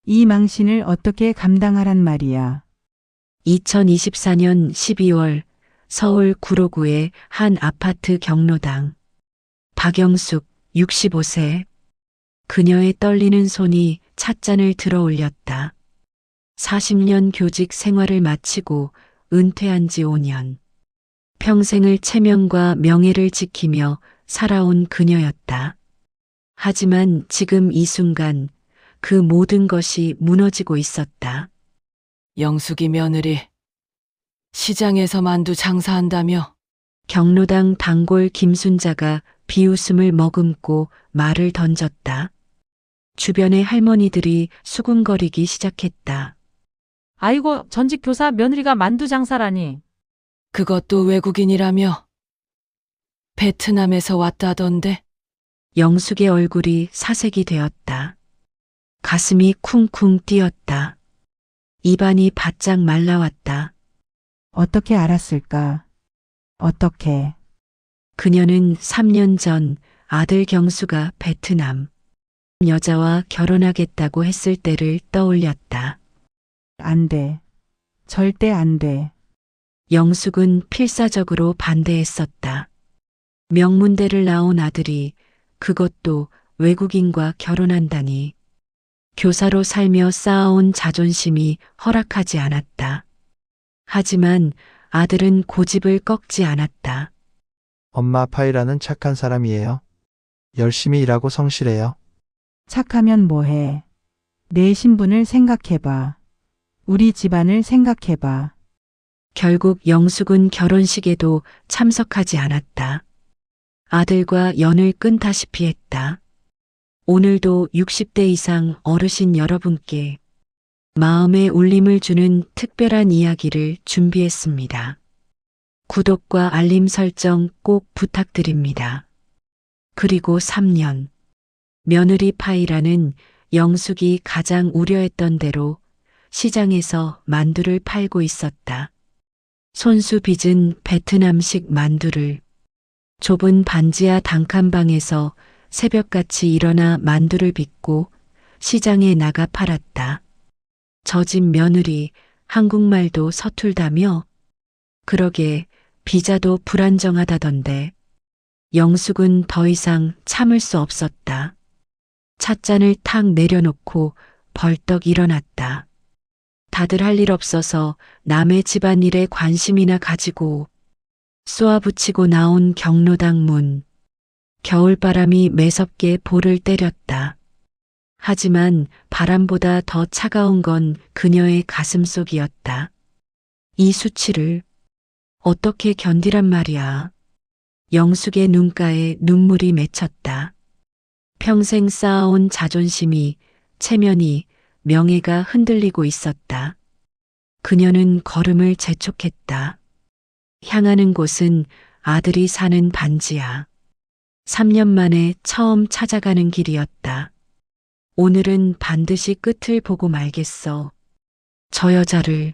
이 망신을 어떻게 감당하란 말이야. 2024년 12월 서울 구로구의 한 아파트 경로당. 박영숙 65세. 그녀의 떨리는 손이 찻잔을 들어 올렸다. 40년 교직 생활을 마치고 은퇴한 지 5년. 평생을 체면과 명예를 지키며 살아온 그녀였다. 하지만 지금 이 순간 그 모든 것이 무너지고 있었다. 영숙이 며느리 시장에서 만두 장사한다며? 경로당 단골 김순자가 비웃음을 머금고 말을 던졌다. 주변의 할머니들이 수군거리기 시작했다. 아이고, 전직 교사 며느리가 만두 장사라니. 그것도 외국인이라며? 베트남에서 왔다던데? 영숙의 얼굴이 사색이 되었다. 가슴이 쿵쿵 뛰었다. 입안이 바짝 말라왔다. 어떻게 알았을까? 어떻게? 그녀는 3년 전 아들 경수가 베트남 여자와 결혼하겠다고 했을 때를 떠올렸다. 안 돼. 절대 안 돼. 영숙은 필사적으로 반대했었다. 명문대를 나온 아들이 그것도 외국인과 결혼한다니. 교사로 살며 쌓아온 자존심이 허락하지 않았다. 하지만 아들은 고집을 꺾지 않았다. 엄마 파이라는 착한 사람이에요. 열심히 일하고 성실해요. 착하면 뭐해. 내 신분을 생각해봐. 우리 집안을 생각해봐. 결국 영숙은 결혼식에도 참석하지 않았다. 아들과 연을 끊다시피 했다. 오늘도 60대 이상 어르신 여러분께 마음의 울림을 주는 특별한 이야기를 준비했습니다. 구독과 알림 설정 꼭 부탁드립니다. 그리고 3년. 며느리 파이라는 영숙이 가장 우려했던 대로 시장에서 만두를 팔고 있었다. 손수 빚은 베트남식 만두를 좁은 반지하 단칸방에서 새벽같이 일어나 만두를 빚고 시장에 나가 팔았다. 저 집 며느리 한국말도 서툴다며? 그러게 비자도 불안정하다던데. 영숙은 더 이상 참을 수 없었다. 찻잔을 탁 내려놓고 벌떡 일어났다. 다들 할 일 없어서 남의 집안일에 관심이나 가지고 쏘아붙이고 나온 경로당 문. 겨울바람이 매섭게 볼을 때렸다. 하지만 바람보다 더 차가운 건 그녀의 가슴속이었다. 이 수치를 어떻게 견디란 말이야. 영숙의 눈가에 눈물이 맺혔다. 평생 쌓아온 자존심이, 체면이, 명예가 흔들리고 있었다. 그녀는 걸음을 재촉했다. 향하는 곳은 아들이 사는 반지하. 3년 만에 처음 찾아가는 길이었다. 오늘은 반드시 끝을 보고 말겠어. 저 여자를,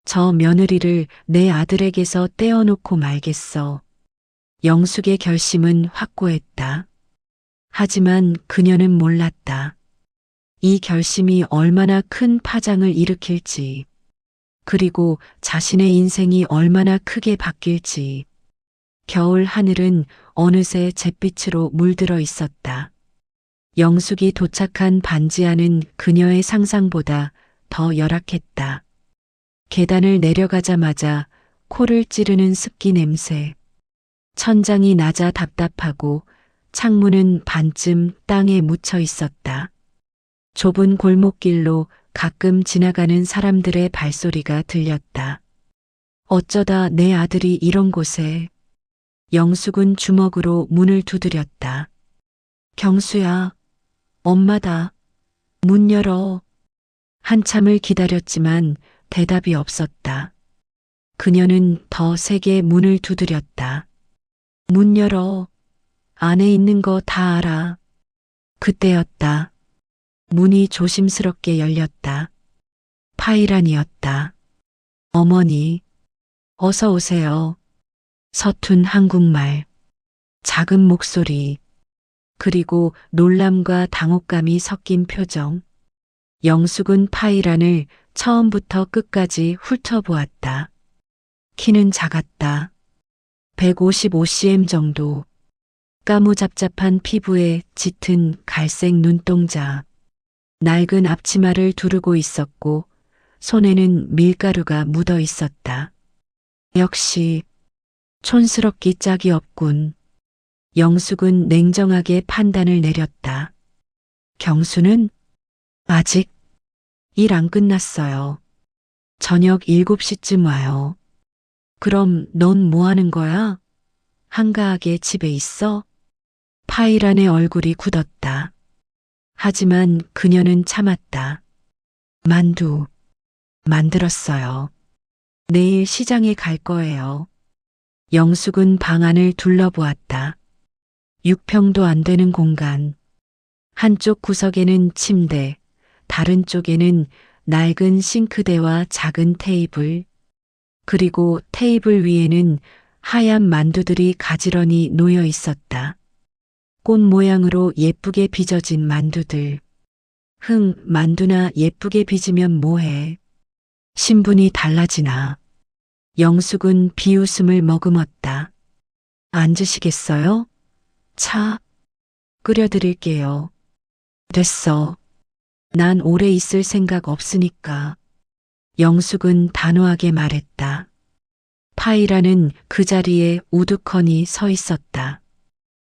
저 며느리를 내 아들에게서 떼어놓고 말겠어. 영숙의 결심은 확고했다. 하지만 그녀는 몰랐다. 이 결심이 얼마나 큰 파장을 일으킬지, 그리고 자신의 인생이 얼마나 크게 바뀔지. 겨울 하늘은 어느새 잿빛으로 물들어 있었다. 영숙이 도착한 반지하는 그녀의 상상보다 더 열악했다. 계단을 내려가자마자 코를 찌르는 습기 냄새. 천장이 낮아 답답하고 창문은 반쯤 땅에 묻혀 있었다. 좁은 골목길로 가끔 지나가는 사람들의 발소리가 들렸다. 어쩌다 내 아들이 이런 곳에. 영숙은 주먹으로 문을 두드렸다. 경수야, 엄마다. 문 열어. 한참을 기다렸지만 대답이 없었다. 그녀는 더 세게 문을 두드렸다. 문 열어. 안에 있는 거 다 알아. 그때였다. 문이 조심스럽게 열렸다. 파이란이었다. 어머니, 어서 오세요. 서툰 한국말, 작은 목소리, 그리고 놀람과 당혹감이 섞인 표정. 영숙은 파이란을 처음부터 끝까지 훑어보았다. 키는 작았다. 155cm 정도. 까무잡잡한 피부에 짙은 갈색 눈동자. 낡은 앞치마를 두르고 있었고 손에는 밀가루가 묻어 있었다. 역시 촌스럽기 짝이 없군. 영숙은 냉정하게 판단을 내렸다. 경수는 아직 일 안 끝났어요. 저녁 7시쯤 와요. 그럼 넌 뭐 하는 거야? 한가하게 집에 있어? 파이란의 얼굴이 굳었다. 하지만 그녀는 참았다. 만두 만들었어요. 내일 시장에 갈 거예요. 영숙은 방 안을 둘러보았다. 6평도 안 되는 공간. 한쪽 구석에는 침대, 다른 쪽에는 낡은 싱크대와 작은 테이블, 그리고 테이블 위에는 하얀 만두들이 가지런히 놓여 있었다. 꽃 모양으로 예쁘게 빚어진 만두들. 만두나 예쁘게 빚으면 뭐해. 신분이 달라지나. 영숙은 비웃음을 머금었다. 앉으시겠어요? 차 끓여드릴게요. 됐어. 난 오래 있을 생각 없으니까. 영숙은 단호하게 말했다. 파이란은 그 자리에 우두커니 서 있었다.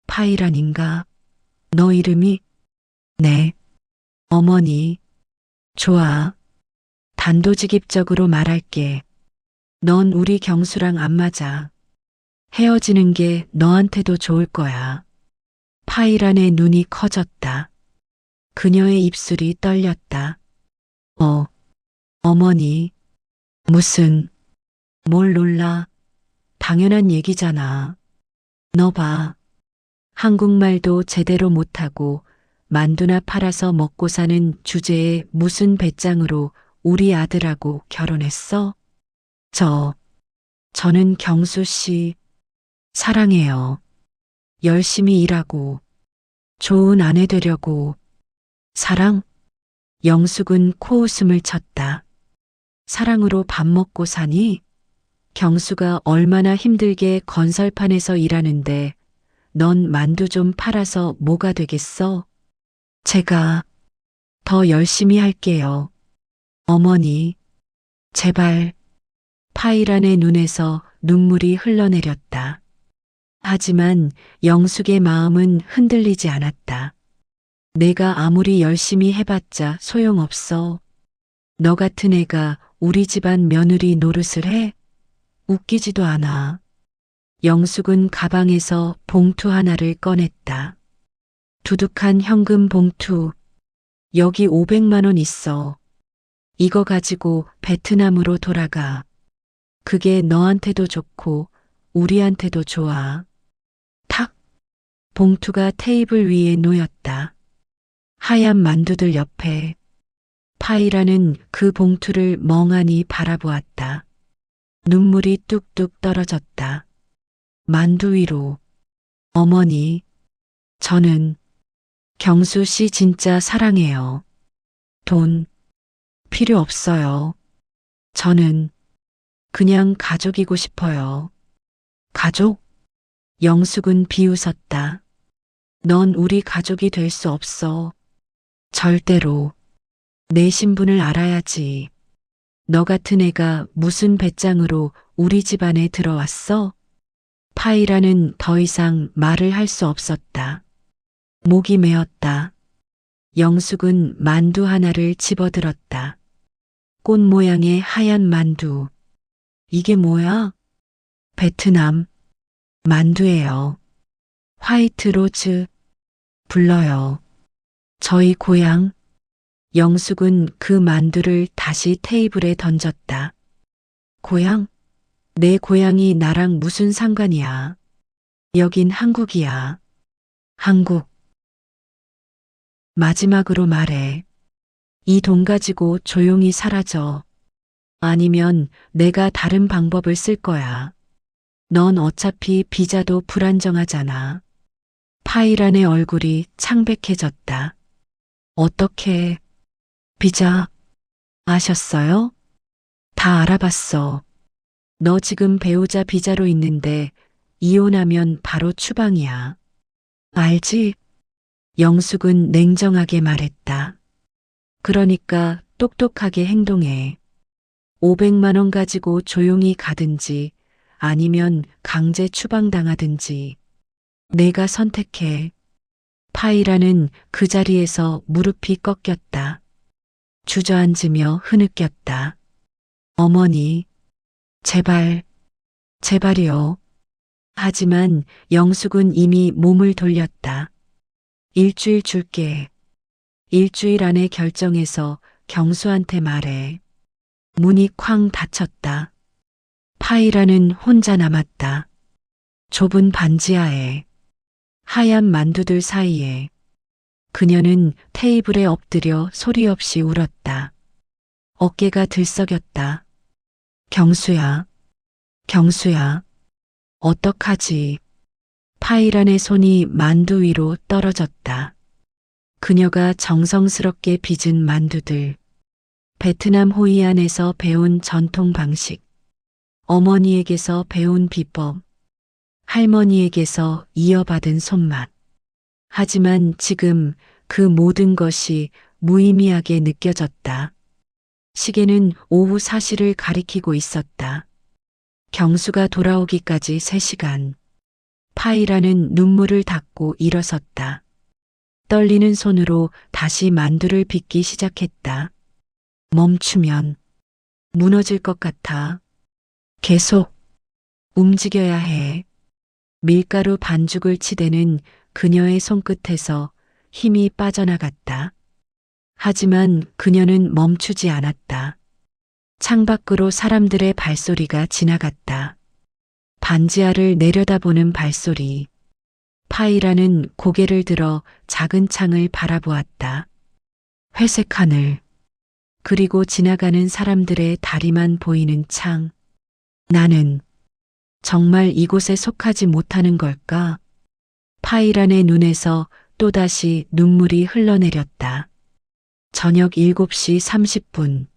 파이란인가? 너 이름이? 네. 어머니. 좋아. 단도직입적으로 말할게. 넌 우리 경수랑 안 맞아. 헤어지는 게 너한테도 좋을 거야. 파이란의 눈이 커졌다. 그녀의 입술이 떨렸다. 어머니. 뭘 놀라. 당연한 얘기잖아. 너 봐. 한국말도 제대로 못하고 만두나 팔아서 먹고 사는 주제에 무슨 배짱으로 우리 아들하고 결혼했어? 저는 경수 씨 사랑해요. 열심히 일하고 좋은 아내 되려고. 사랑? 영숙은 코웃음을 쳤다. 사랑으로 밥 먹고 사니? 경수가 얼마나 힘들게 건설판에서 일하는데 넌 만두 좀 팔아서 뭐가 되겠어? 제가 더 열심히 할게요. 어머니, 제발. 파이란의 눈에서 눈물이 흘러내렸다. 하지만 영숙의 마음은 흔들리지 않았다. 내가 아무리 열심히 해봤자 소용없어. 너 같은 애가 우리 집안 며느리 노릇을 해? 웃기지도 않아. 영숙은 가방에서 봉투 하나를 꺼냈다. 두둑한 현금 봉투. 여기 500만 원 있어. 이거 가지고 베트남으로 돌아가. 그게 너한테도 좋고 우리한테도 좋아. 탁! 봉투가 테이블 위에 놓였다. 하얀 만두들 옆에. 파이란은 그 봉투를 멍하니 바라보았다. 눈물이 뚝뚝 떨어졌다. 만두 위로. 어머니, 저는 경수 씨 진짜 사랑해요. 돈 필요 없어요. 저는 그냥 가족이고 싶어요. 가족? 영숙은 비웃었다. 넌 우리 가족이 될 수 없어. 절대로. 내 신분을 알아야지. 너 같은 애가 무슨 배짱으로 우리 집안에 들어왔어? 파이란은 더 이상 말을 할 수 없었다. 목이 메었다. 영숙은 만두 하나를 집어들었다. 꽃 모양의 하얀 만두. 이게 뭐야? 베트남 만두예요. 화이트 로즈. 불러요. 저희 고향. 영숙은 그 만두를 다시 테이블에 던졌다. 고향? 내 고향이 나랑 무슨 상관이야. 여긴 한국이야. 한국. 마지막으로 말해. 이 돈 가지고 조용히 사라져. 아니면 내가 다른 방법을 쓸 거야. 넌 어차피 비자도 불안정하잖아. 파이란의 얼굴이 창백해졌다. 어떻게 비자, 아셨어요? 다 알아봤어. 너 지금 배우자 비자로 있는데 이혼하면 바로 추방이야. 알지? 영숙은 냉정하게 말했다. 그러니까 똑똑하게 행동해. 500만 원 가지고 조용히 가든지 아니면 강제 추방당하든지 내가 선택해. 파이라는 그 자리에서 무릎이 꺾였다. 주저앉으며 흐느꼈다. 어머니, 제발, 제발이요. 하지만 영숙은 이미 몸을 돌렸다. 일주일 줄게. 일주일 안에 결정해서 경수한테 말해. 문이 쾅 닫혔다. 파이라는 혼자 남았다. 좁은 반지하에, 하얀 만두들 사이에. 그녀는 테이블에 엎드려 소리 없이 울었다. 어깨가 들썩였다. 경수야, 경수야, 어떡하지? 파이란의 손이 만두 위로 떨어졌다. 그녀가 정성스럽게 빚은 만두들. 베트남 호이안에서 배운 전통 방식. 어머니에게서 배운 비법. 할머니에게서 이어받은 손맛. 하지만 지금 그 모든 것이 무의미하게 느껴졌다. 시계는 오후 4시를 가리키고 있었다. 경수가 돌아오기까지 3시간. 파이라는 눈물을 닦고 일어섰다. 떨리는 손으로 다시 만두를 빚기 시작했다. 멈추면 무너질 것 같아. 계속 움직여야 해. 밀가루 반죽을 치대는 그녀의 손끝에서 힘이 빠져나갔다. 하지만 그녀는 멈추지 않았다. 창밖으로 사람들의 발소리가 지나갔다. 반지하를 내려다보는 발소리. 파이라는 고개를 들어 작은 창을 바라보았다. 회색 하늘. 그리고 지나가는 사람들의 다리만 보이는 창. 나는 정말 이곳에 속하지 못하는 걸까? 파이란의 눈에서 또다시 눈물이 흘러내렸다. 저녁 7시 30분.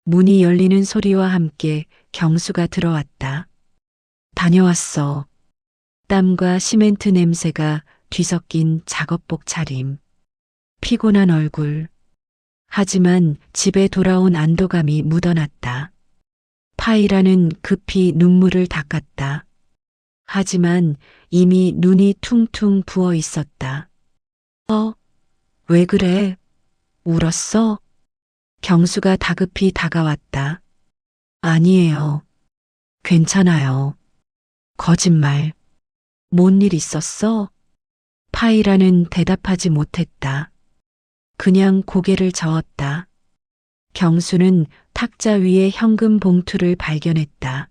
문이 열리는 소리와 함께 경수가 들어왔다. 다녀왔어. 땀과 시멘트 냄새가 뒤섞인 작업복 차림. 피곤한 얼굴. 하지만 집에 돌아온 안도감이 묻어났다. 파이라는 급히 눈물을 닦았다. 하지만 이미 눈이 퉁퉁 부어 있었다. 왜 그래? 울었어? 경수가 다급히 다가왔다. 아니에요. 괜찮아요. 거짓말. 뭔 일 있었어? 파이라는 대답하지 못했다. 그냥 고개를 저었다. 경수는 탁자 위에 현금 봉투를 발견했다.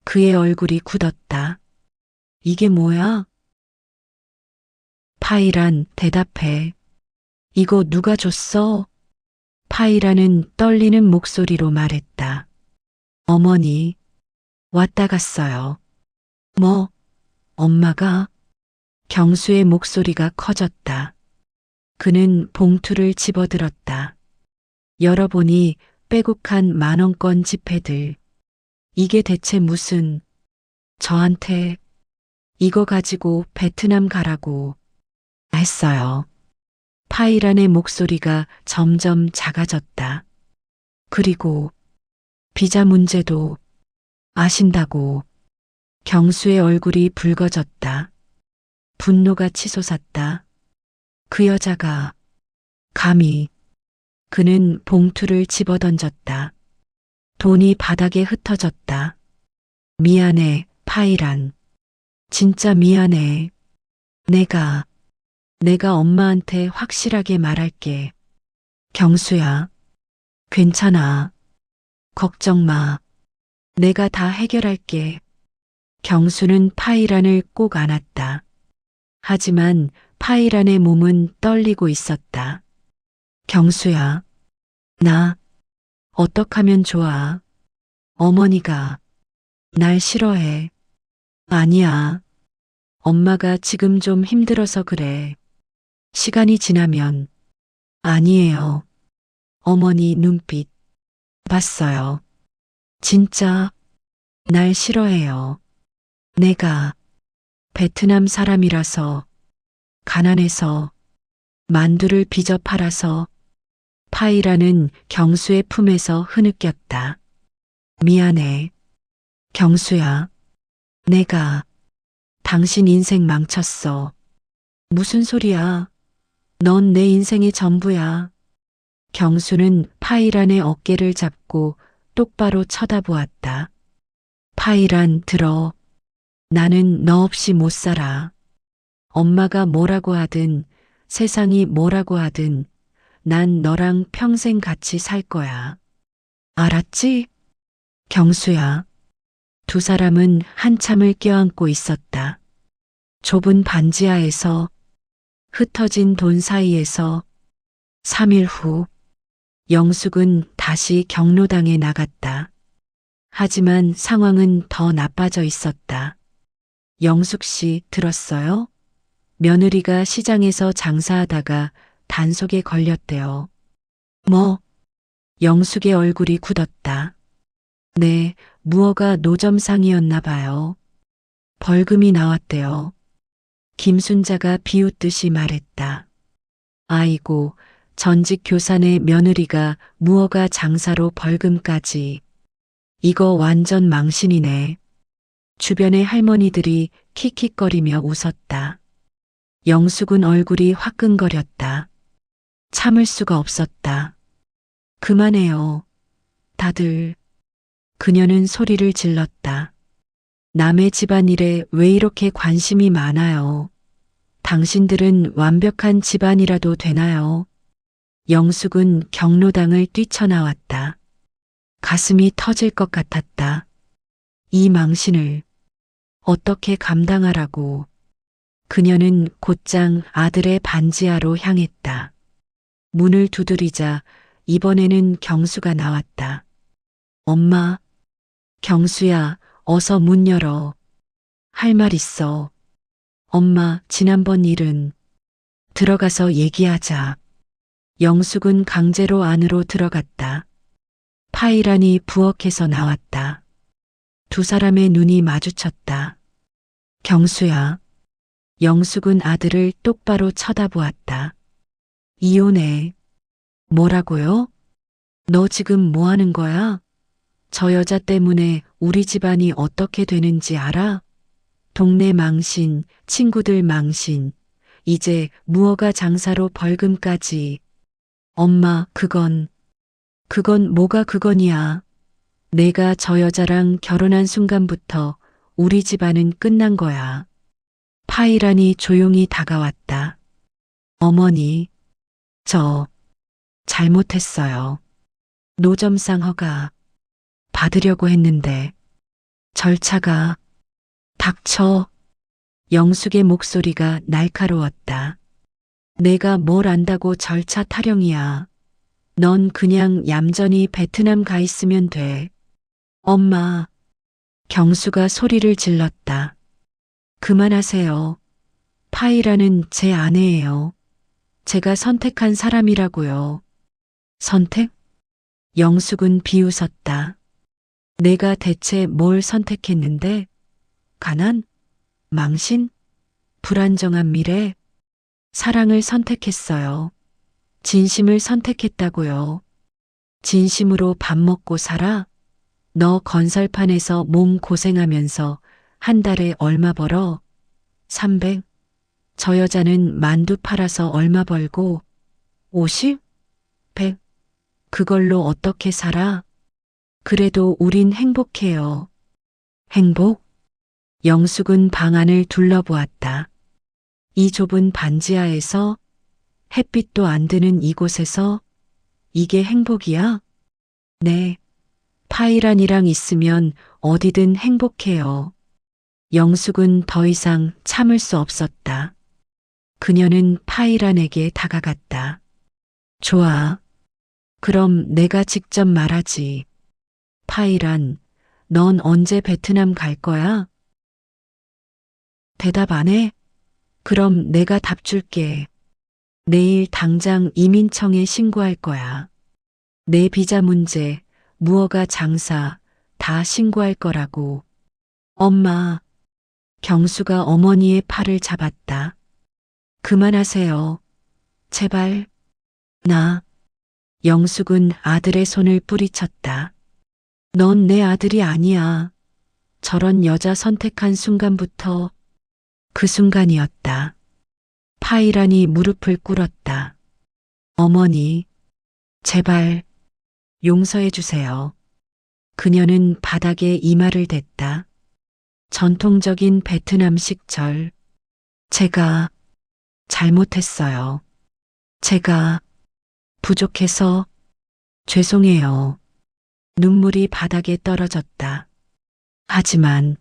그의 얼굴이 굳었다. 이게 뭐야? 파이란, 대답해. 이거 누가 줬어? 파이라는 떨리는 목소리로 말했다. 어머니, 왔다 갔어요. 뭐, 엄마가? 경수의 목소리가 커졌다. 그는 봉투를 집어들었다. 열어보니 빼곡한 만원권 지폐들. 이게 대체 무슨... 저한테 이거 가지고 베트남 가라고 했어요. 파이란의 목소리가 점점 작아졌다. 그리고 비자 문제도 아신다고. 경수의 얼굴이 붉어졌다. 분노가 치솟았다. 그 여자가 감히. 그는 봉투를 집어던졌다. 돈이 바닥에 흩어졌다. 미안해, 파이란. 진짜 미안해. 내가 엄마한테 확실하게 말할게. 경수야. 괜찮아. 걱정 마. 내가 다 해결할게. 경수는 파이란을 꼭 안았다. 하지만 파이란의 몸은 떨리고 있었다. 경수야. 나 어떡하면 좋아? 어머니가 날 싫어해. 아니야. 엄마가 지금 좀 힘들어서 그래. 시간이 지나면. 아니에요. 어머니 눈빛 봤어요. 진짜 날 싫어해요. 내가 베트남 사람이라서, 가난해서, 만두를 빚어 팔아서. 파이라는 경수의 품에서 흐느꼈다. 미안해. 경수야. 내가 당신 인생 망쳤어. 무슨 소리야. 넌 내 인생의 전부야. 경수는 파이란의 어깨를 잡고 똑바로 쳐다보았다. 파이란, 들어. 나는 너 없이 못 살아. 엄마가 뭐라고 하든, 세상이 뭐라고 하든, 난 너랑 평생 같이 살 거야. 알았지? 경수야. 두 사람은 한참을 껴안고 있었다. 좁은 반지하에서, 흩어진 돈 사이에서. 3일 후, 영숙은 다시 경로당에 나갔다. 하지만 상황은 더 나빠져 있었다. 영숙 씨, 들었어요? 며느리가 시장에서 장사하다가 단속에 걸렸대요. 뭐? 영숙의 얼굴이 굳었다. 네, 무허가 노점상이었나 봐요. 벌금이 나왔대요. 김순자가 비웃듯이 말했다. 아이고, 전직 교사네 며느리가 무허가 장사로 벌금까지. 이거 완전 망신이네. 주변의 할머니들이 킥킥거리며 웃었다. 영숙은 얼굴이 화끈거렸다. 참을 수가 없었다. 그만해요. 다들. 그녀는 소리를 질렀다. 남의 집안일에 왜 이렇게 관심이 많아요? 당신들은 완벽한 집안이라도 되나요? 영숙은 경로당을 뛰쳐나왔다. 가슴이 터질 것 같았다. 이 망신을 어떻게 감당하라고. 그녀는 곧장 아들의 반지하로 향했다. 문을 두드리자 이번에는 경수가 나왔다. 엄마, 경수야, 어서 문 열어. 할 말 있어. 엄마, 지난번 일은. 들어가서 얘기하자. 영숙은 강제로 안으로 들어갔다. 파이란이 부엌에서 나왔다. 두 사람의 눈이 마주쳤다. 경수야. 영숙은 아들을 똑바로 쳐다보았다. 이혼해. 뭐라고요? 너 지금 뭐 하는 거야? 저 여자 때문에 우리 집안이 어떻게 되는지 알아? 동네 망신, 친구들 망신, 이제 무허가 장사로 벌금까지. 엄마, 그건 뭐가 그건이야. 내가 저 여자랑 결혼한 순간부터 우리 집안은 끝난 거야. 파이란이 조용히 다가왔다. 어머니, 저 잘못했어요. 노점상 허가 받으려고 했는데 절차가. 닥쳐. 영숙의 목소리가 날카로웠다. 내가 뭘 안다고 절차 타령이야. 넌 그냥 얌전히 베트남 가 있으면 돼. 엄마. 경수가 소리를 질렀다. 그만하세요. 파이라는 제 아내예요. 제가 선택한 사람이라고요. 선택? 영숙은 비웃었다. 내가 대체 뭘 선택했는데? 가난? 망신? 불안정한 미래? 사랑을 선택했어요. 진심을 선택했다고요. 진심으로 밥 먹고 살아? 너 건설판에서 몸 고생하면서 한 달에 얼마 벌어? 300? 저 여자는 만두 팔아서 얼마 벌고? 50? 100? 그걸로 어떻게 살아? 그래도 우린 행복해요. 행복? 영숙은 방 안을 둘러보았다. 이 좁은 반지하에서, 햇빛도 안 드는 이곳에서, 이게 행복이야? 네. 파이란이랑 있으면 어디든 행복해요. 영숙은 더 이상 참을 수 없었다. 그녀는 파이란에게 다가갔다. 좋아. 그럼 내가 직접 말하지. 파이란, 넌 언제 베트남 갈 거야? 대답 안 해? 그럼 내가 답 줄게. 내일 당장 이민청에 신고할 거야. 내 비자 문제, 무허가 장사 다 신고할 거라고. 엄마, 경수가 어머니의 팔을 잡았다. 그만하세요. 제발. 영숙은 아들의 손을 뿌리쳤다. 넌 내 아들이 아니야. 저런 여자 선택한 순간부터 그 순간이었다. 파이란이 무릎을 꿇었다. 어머니, 제발 용서해 주세요. 그녀는 바닥에 이마를 댔다. 전통적인 베트남식 절. 제가 잘못했어요. 제가 부족해서 죄송해요. 눈물이 바닥에 떨어졌다. 하지만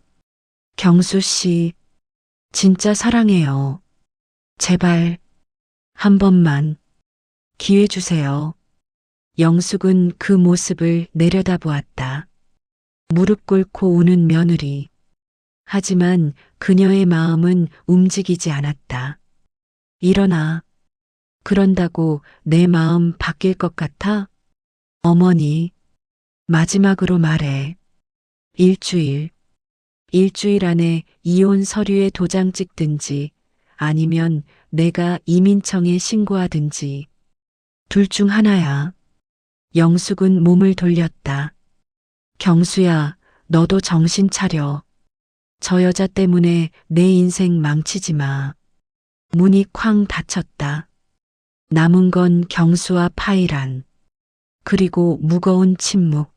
경수 씨, 진짜 사랑해요. 제발 한 번만 기회 주세요. 영숙은 그 모습을 내려다보았다. 무릎 꿇고 우는 며느리. 하지만 그녀의 마음은 움직이지 않았다. 일어나. 그런다고 내 마음 바뀔 것 같아? 어머니, 마지막으로 말해. 일주일 안에 이혼 서류에 도장 찍든지 아니면 내가 이민청에 신고하든지 둘 중 하나야. 영숙은 몸을 돌렸다. 경수야, 너도 정신 차려. 저 여자 때문에 내 인생 망치지 마. 문이 쾅 닫혔다. 남은 건 경수와 파이란. 그리고 무거운 침묵.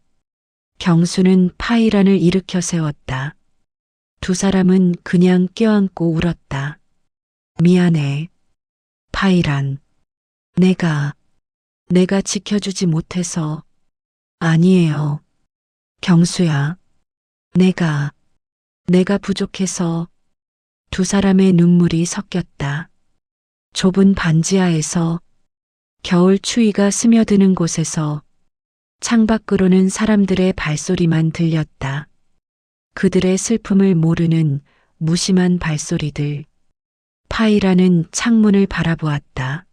경수는 파이란을 일으켜 세웠다. 두 사람은 그냥 껴안고 울었다. 미안해. 파이란. 내가 지켜주지 못해서. 아니에요. 경수야. 내가 부족해서. 두 사람의 눈물이 섞였다. 좁은 반지하에서 겨울 추위가 스며드는 곳에서 창밖으로는 사람들의 발소리만 들렸다. 그들의 슬픔을 모르는 무심한 발소리들. 파이라는 창문을 바라보았다.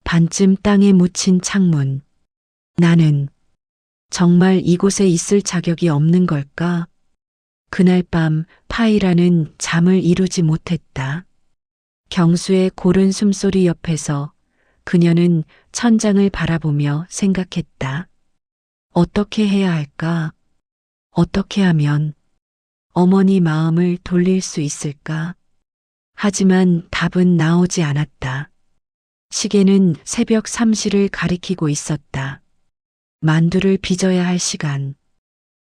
반쯤 땅에 묻힌 창문. 나는 정말 이곳에 있을 자격이 없는 걸까? 그날 밤 파이라는 잠을 이루지 못했다. 경수의 고른 숨소리 옆에서 그녀는 천장을 바라보며 생각했다. 어떻게 해야 할까? 어떻게 하면 어머니 마음을 돌릴 수 있을까? 하지만 답은 나오지 않았다. 시계는 새벽 3시를 가리키고 있었다. 만두를 빚어야 할 시간.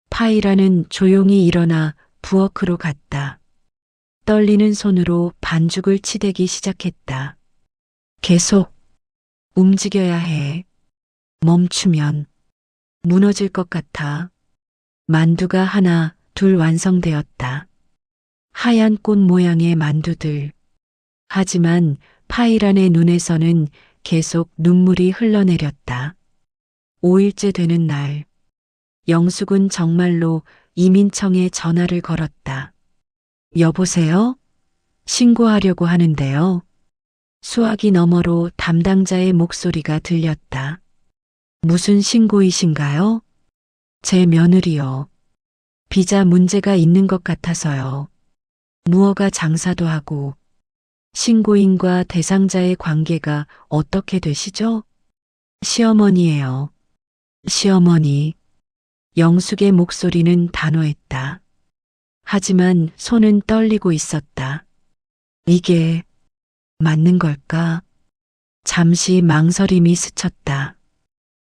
파이라는 조용히 일어나 부엌으로 갔다. 떨리는 손으로 반죽을 치대기 시작했다. 계속 움직여야 해. 멈추면 무너질 것 같아. 만두가 하나, 둘 완성되었다. 하얀 꽃 모양의 만두들. 하지만 파이란의 눈에서는 계속 눈물이 흘러내렸다. 5일째 되는 날, 영숙은 정말로 이민청에 전화를 걸었다. 여보세요? 신고하려고 하는데요. 수화기 너머로 담당자의 목소리가 들렸다. 무슨 신고이신가요? 제 며느리요. 비자 문제가 있는 것 같아서요. 무허가 장사도 하고 신고인과 대상자의 관계가 어떻게 되시죠? 시어머니예요. 시어머니. 영숙의 목소리는 단호했다. 하지만 손은 떨리고 있었다. 이게 맞는 걸까? 잠시 망설임이 스쳤다.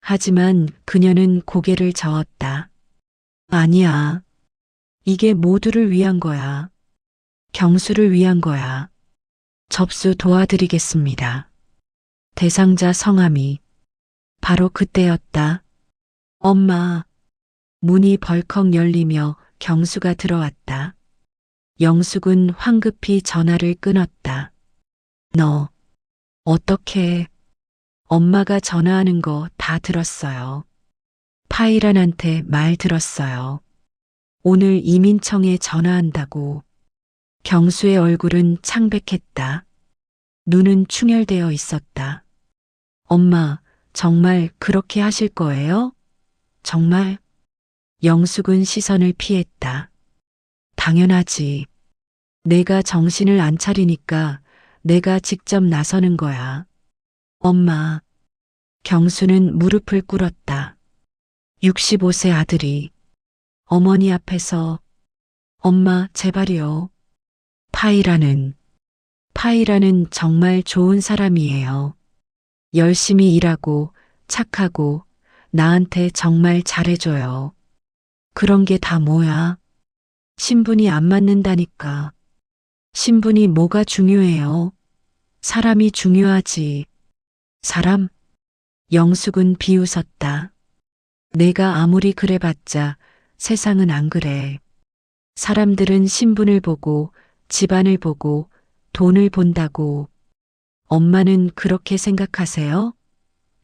하지만 그녀는 고개를 저었다. 아니야. 이게 모두를 위한 거야. 경수를 위한 거야. 접수 도와드리겠습니다. 대상자 성함이. 바로 그때였다. 엄마. 문이 벌컥 열리며 경수가 들어왔다. 영숙은 황급히 전화를 끊었다. 너, 어떻게? 엄마가 전화하는 거 다 들었어요. 파이란한테 말 들었어요. 오늘 이민청에 전화한다고. 경수의 얼굴은 창백했다. 눈은 충혈되어 있었다. 엄마, 정말 그렇게 하실 거예요? 정말? 영숙은 시선을 피했다. 당연하지. 내가 정신을 안 차리니까 내가 직접 나서는 거야. 엄마. 경수는 무릎을 꿇었다. 65세 아들이 어머니 앞에서 엄마 제발이요. 파이라는 정말 좋은 사람이에요. 열심히 일하고 착하고 나한테 정말 잘해줘요. 그런 게 다 뭐야? 신분이 안 맞는다니까. 신분이 뭐가 중요해요? 사람이 중요하지. 사람? 영숙은 비웃었다. 내가 아무리 그래봤자 세상은 안 그래. 사람들은 신분을 보고 집안을 보고 돈을 본다고. 엄마는 그렇게 생각하세요?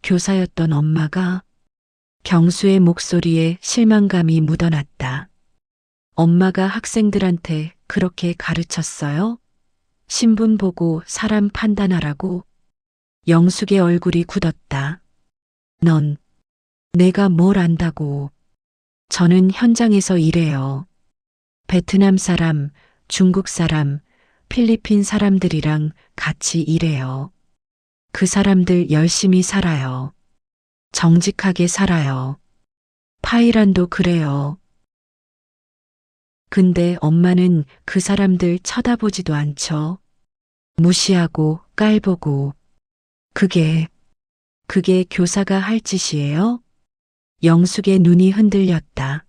교사였던 엄마가 경수의 목소리에 실망감이 묻어났다. 엄마가 학생들한테 그렇게 가르쳤어요? 신분 보고 사람 판단하라고? 영숙의 얼굴이 굳었다. 넌 내가 뭘 안다고. 저는 현장에서 일해요. 베트남 사람, 중국 사람, 필리핀 사람들이랑 같이 일해요. 그 사람들 열심히 살아요. 정직하게 살아요. 파이란도 그래요. 근데 엄마는 그 사람들 쳐다보지도 않죠. 무시하고 깔보고. 그게 교사가 할 짓이에요? 영숙의 눈이 흔들렸다.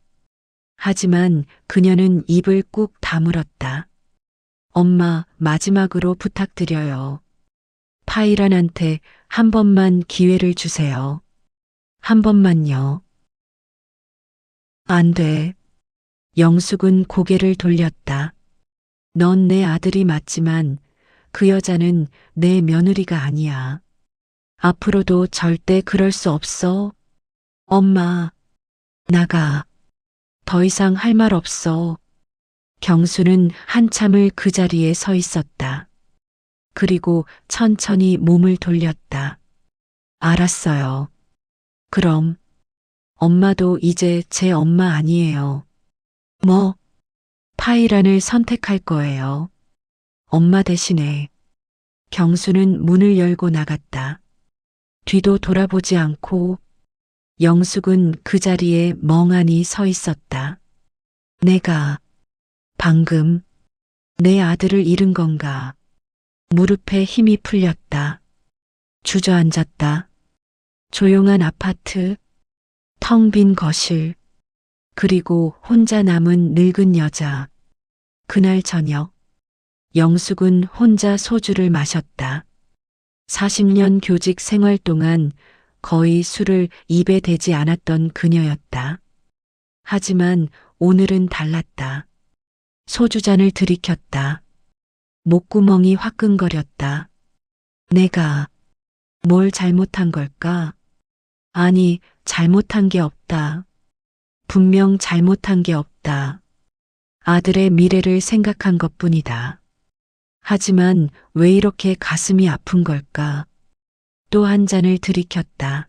하지만 그녀는 입을 꾹 다물었다. 엄마, 마지막으로 부탁드려요. 파이란한테 한 번만 기회를 주세요. 한 번만요. 안 돼. 영숙은 고개를 돌렸다. 넌 내 아들이 맞지만 그 여자는 내 며느리가 아니야. 앞으로도 절대 그럴 수 없어. 엄마, 나가. 더 이상 할 말 없어. 경수는 한참을 그 자리에 서 있었다. 그리고 천천히 몸을 돌렸다. 알았어요. 그럼 엄마도 이제 제 엄마 아니에요. 뭐? 파이란을 선택할 거예요. 엄마 대신에. 경수는 문을 열고 나갔다. 뒤도 돌아보지 않고 영숙은 그 자리에 멍하니 서 있었다. 내가 방금 내 아들을 잃은 건가? 무릎에 힘이 풀렸다. 주저앉았다. 조용한 아파트, 텅 빈 거실, 그리고 혼자 남은 늙은 여자. 그날 저녁, 영숙은 혼자 소주를 마셨다. 40년 교직 생활 동안 거의 술을 입에 대지 않았던 그녀였다. 하지만 오늘은 달랐다. 소주잔을 들이켰다. 목구멍이 화끈거렸다. 내가 뭘 잘못한 걸까? 아니, 잘못한 게 없다. 분명 잘못한 게 없다. 아들의 미래를 생각한 것뿐이다. 하지만 왜 이렇게 가슴이 아픈 걸까? 또 한 잔을 들이켰다.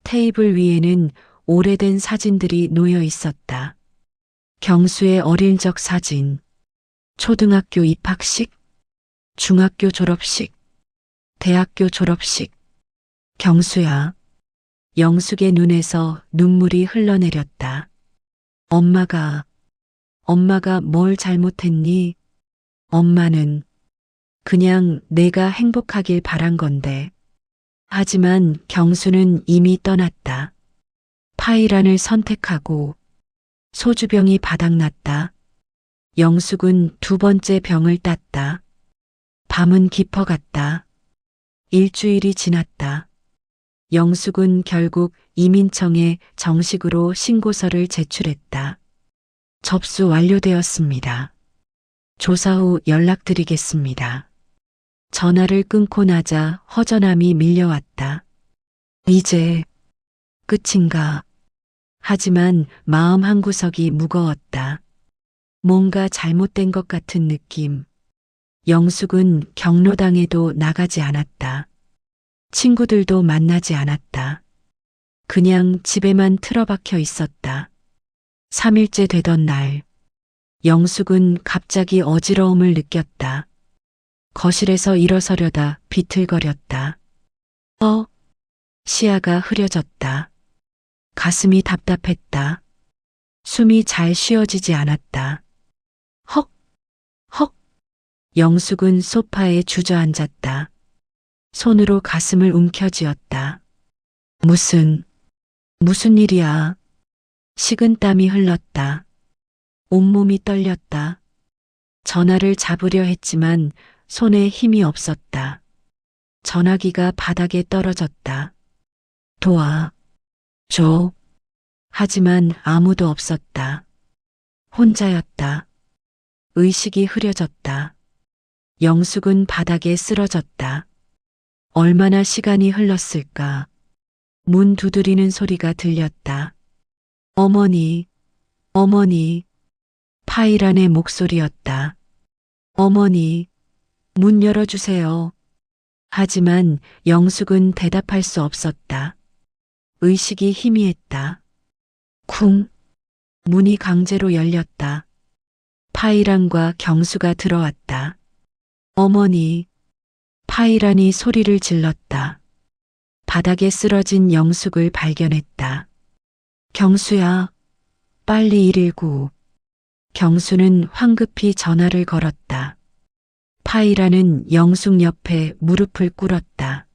테이블 위에는 오래된 사진들이 놓여 있었다. 경수의 어릴 적 사진, 초등학교 입학식, 중학교 졸업식, 대학교 졸업식. 경수야. 영숙의 눈에서 눈물이 흘러내렸다. 엄마가 뭘 잘못했니? 엄마는 그냥 내가 행복하길 바란 건데. 하지만 경수는 이미 떠났다. 파이란을 선택하고 소주병이 바닥났다. 영숙은 두 번째 병을 땄다. 밤은 깊어갔다. 일주일이 지났다. 영숙은 결국 이민청에 정식으로 신고서를 제출했다. 접수 완료되었습니다. 조사 후 연락드리겠습니다. 전화를 끊고 나자 허전함이 밀려왔다. 이제 끝인가? 하지만 마음 한구석이 무거웠다. 뭔가 잘못된 것 같은 느낌. 영숙은 경로당에도 나가지 않았다. 친구들도 만나지 않았다. 그냥 집에만 틀어박혀 있었다. 3일째 되던 날, 영숙은 갑자기 어지러움을 느꼈다. 거실에서 일어서려다 비틀거렸다. 시야가 흐려졌다. 가슴이 답답했다. 숨이 잘 쉬어지지 않았다. 헉, 헉. 영숙은 소파에 주저앉았다. 손으로 가슴을 움켜쥐었다. 무슨 일이야? 식은땀이 흘렀다. 온몸이 떨렸다. 전화를 잡으려 했지만 손에 힘이 없었다. 전화기가 바닥에 떨어졌다. 도와줘. 하지만 아무도 없었다. 혼자였다. 의식이 흐려졌다. 영숙은 바닥에 쓰러졌다. 얼마나 시간이 흘렀을까? 문 두드리는 소리가 들렸다. 어머니, 어머니. 파이란의 목소리였다. 어머니, 문 열어주세요. 하지만 영숙은 대답할 수 없었다. 의식이 희미했다. 쿵. 문이 강제로 열렸다. 파이란과 경수가 들어왔다. 어머니. 파이란이 소리를 질렀다. 바닥에 쓰러진 영숙을 발견했다. 경수야, 빨리 119. 경수는 황급히 전화를 걸었다. 파이란은 영숙 옆에 무릎을 꿇었다.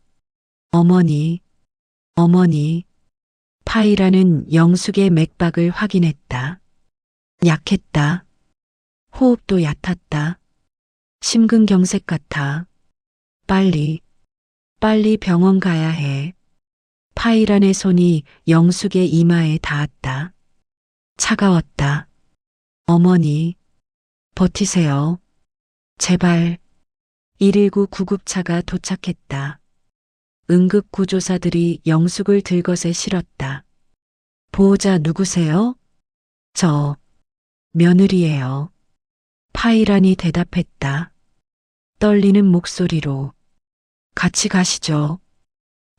어머니, 어머니. 파이란은 영숙의 맥박을 확인했다. 약했다. 호흡도 얕았다. 심근경색 같아. 빨리 병원 가야 해. 파이란의 손이 영숙의 이마에 닿았다. 차가웠다. 어머니, 버티세요. 제발. 119 구급차가 도착했다. 응급구조사들이 영숙을 들것에 실었다. 보호자 누구세요? 저, 며느리예요. 파이란이 대답했다. 떨리는 목소리로. 같이 가시죠.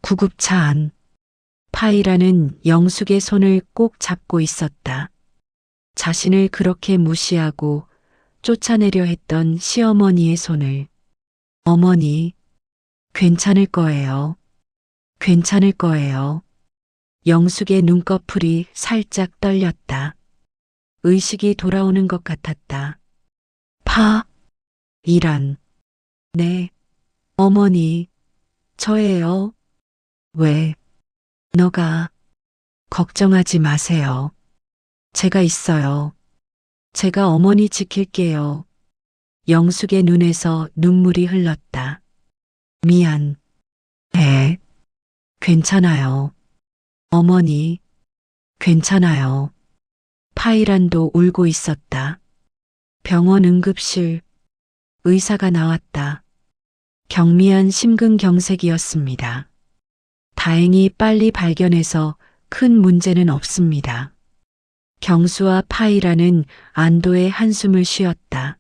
구급차 안. 파이란은 영숙의 손을 꼭 잡고 있었다. 자신을 그렇게 무시하고 쫓아내려 했던 시어머니의 손을. 어머니, 괜찮을 거예요. 괜찮을 거예요. 영숙의 눈꺼풀이 살짝 떨렸다. 의식이 돌아오는 것 같았다. 이란. 네. 어머니, 저예요. 왜? 너가. 걱정하지 마세요. 제가 있어요. 제가 어머니 지킬게요. 영숙의 눈에서 눈물이 흘렀다. 미안. 괜찮아요. 어머니, 괜찮아요. 파이란도 울고 있었다. 병원 응급실. 의사가 나왔다. 경미한 심근경색이었습니다. 다행히 빨리 발견해서 큰 문제는 없습니다. 경수와 파이란은 안도의 한숨을 쉬었다.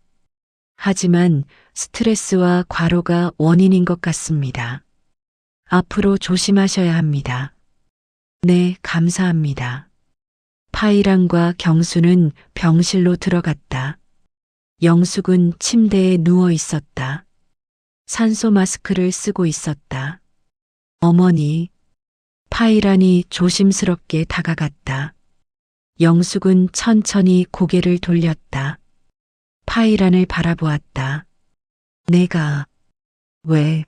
하지만 스트레스와 과로가 원인인 것 같습니다. 앞으로 조심하셔야 합니다. 네, 감사합니다. 파이란과 경수는 병실로 들어갔다. 영숙은 침대에 누워 있었다. 산소 마스크를 쓰고 있었다. 어머니. 파이란이 조심스럽게 다가갔다. 영숙은 천천히 고개를 돌렸다. 파이란을 바라보았다. 내가. 왜?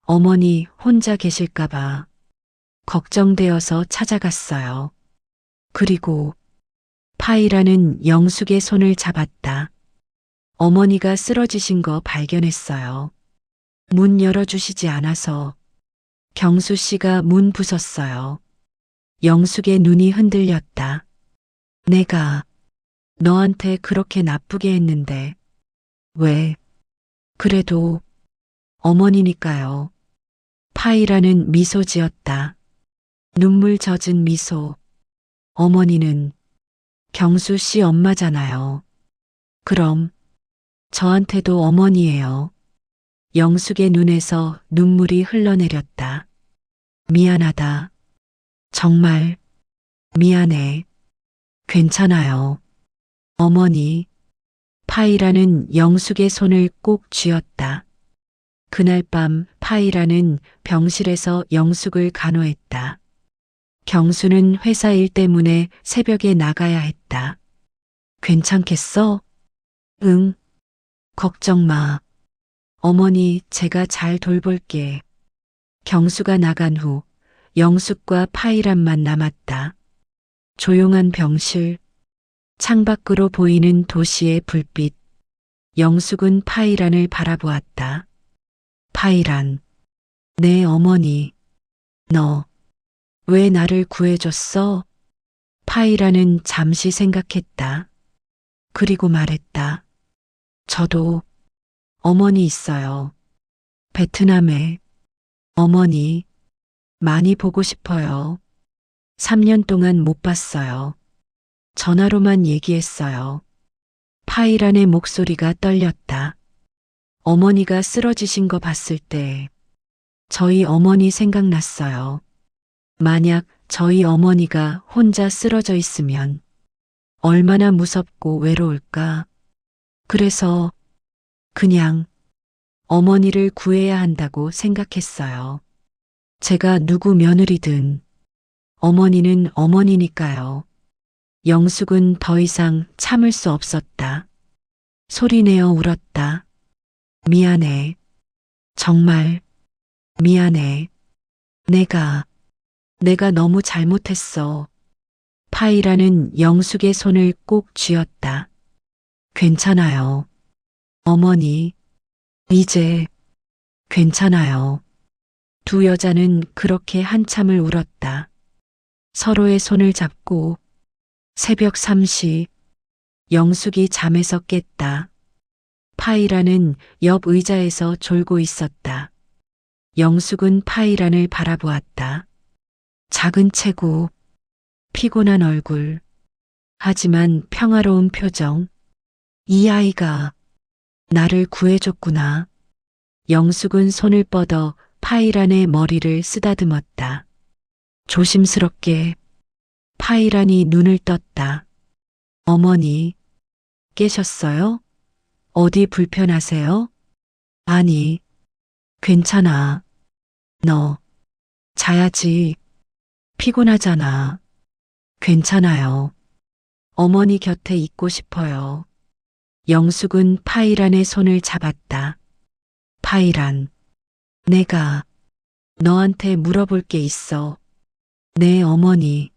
어머니 혼자 계실까봐 걱정되어서 찾아갔어요. 그리고 파이란은 영숙의 손을 잡았다. 어머니가 쓰러지신 거 발견했어요. 문 열어주시지 않아서. 경수 씨가 문 부쉈어요. 영숙의 눈이 흔들렸다. 내가 너한테 그렇게 나쁘게 했는데. 왜? 그래도 어머니니까요. 파이란은 미소 지었다. 눈물 젖은 미소. 어머니는 경수 씨 엄마잖아요. 그럼 저한테도 어머니예요. 영숙의 눈에서 눈물이 흘러내렸다. 미안하다. 정말 미안해. 괜찮아요. 어머니, 파이라는 영숙의 손을 꼭 쥐었다. 그날 밤 파이라는 병실에서 영숙을 간호했다. 경수는 회사 일 때문에 새벽에 나가야 했다. 괜찮겠어? 응. 걱정 마. 어머니, 제가 잘 돌볼게. 경수가 나간 후 영숙과 파이란만 남았다. 조용한 병실, 창밖으로 보이는 도시의 불빛. 영숙은 파이란을 바라보았다. 파이란, 내 어머니, 너 왜 나를 구해줬어? 파이란은 잠시 생각했다. 그리고 말했다. 저도 어머니 있어요. 베트남에. 어머니, 많이 보고 싶어요. 3년 동안 못 봤어요. 전화로만 얘기했어요. 파이란의 목소리가 떨렸다. 어머니가 쓰러지신 거 봤을 때 저희 어머니 생각났어요. 만약 저희 어머니가 혼자 쓰러져 있으면 얼마나 무섭고 외로울까. 그래서 그냥 어머니를 구해야 한다고 생각했어요. 제가 누구 며느리든 어머니는 어머니니까요. 영숙은 더 이상 참을 수 없었다. 소리내어 울었다. 미안해. 정말 미안해. 내가 너무 잘못했어. 파이라는 영숙의 손을 꼭 쥐었다. 괜찮아요. 어머니, 이제 괜찮아요. 두 여자는 그렇게 한참을 울었다. 서로의 손을 잡고 새벽 3시 영숙이 잠에서 깼다. 파이란은 옆 의자에서 졸고 있었다. 영숙은 파이란을 바라보았다. 작은 체구, 피곤한 얼굴, 하지만 평화로운 표정. 이 아이가 나를 구해줬구나. 영숙은 손을 뻗어 파이란의 머리를 쓰다듬었다. 조심스럽게 파이란이 눈을 떴다. 어머니, 깨셨어요? 어디 불편하세요? 아니, 괜찮아. 너 자야지. 피곤하잖아. 괜찮아요. 어머니 곁에 있고 싶어요. 영숙은 파이란의 손을 잡았다. 파이란, 내가 너한테 물어볼 게 있어. 내 어머니,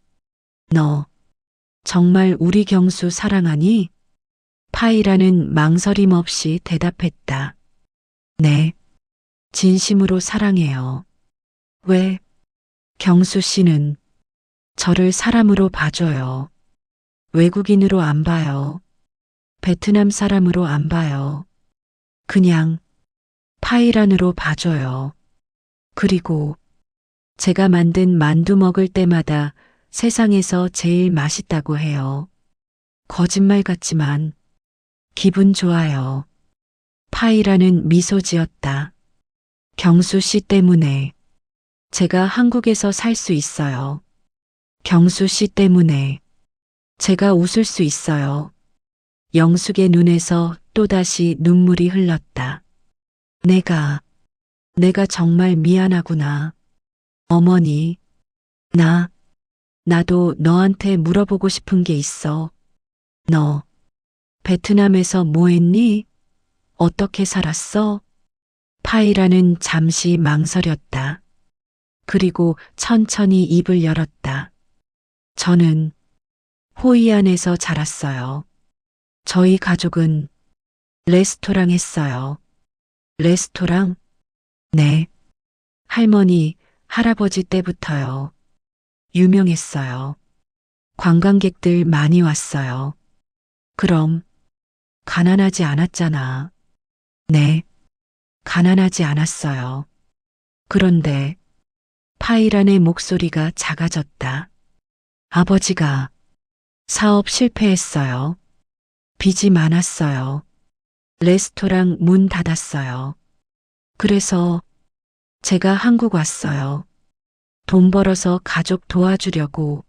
너 정말 우리 경수 사랑하니? 파이란은 망설임 없이 대답했다. 네, 진심으로 사랑해요. 왜? 경수 씨는 저를 사람으로 봐줘요. 외국인으로 안 봐요. 베트남 사람으로 안 봐요. 그냥 파이란으로 봐줘요. 그리고 제가 만든 만두 먹을 때마다 세상에서 제일 맛있다고 해요. 거짓말 같지만 기분 좋아요. 파이란은 미소 지었다. 경수 씨 때문에 제가 한국에서 살 수 있어요. 경수 씨 때문에 제가 웃을 수 있어요. 영숙의 눈에서 또다시 눈물이 흘렀다. 내가 정말 미안하구나. 어머니, 나도 너한테 물어보고 싶은 게 있어. 너 베트남에서 뭐 했니? 어떻게 살았어? 파이라는 잠시 망설였다. 그리고 천천히 입을 열었다. 저는 호이안에서 자랐어요. 저희 가족은 레스토랑 했어요. 레스토랑? 네. 할머니, 할아버지 때부터요. 유명했어요. 관광객들 많이 왔어요. 그럼 가난하지 않았잖아. 네. 가난하지 않았어요. 그런데 파이란의 목소리가 작아졌다. 아버지가 사업 실패했어요. 빚이 많았어요. 레스토랑 문 닫았어요. 그래서 제가 한국 왔어요. 돈 벌어서 가족 도와주려고.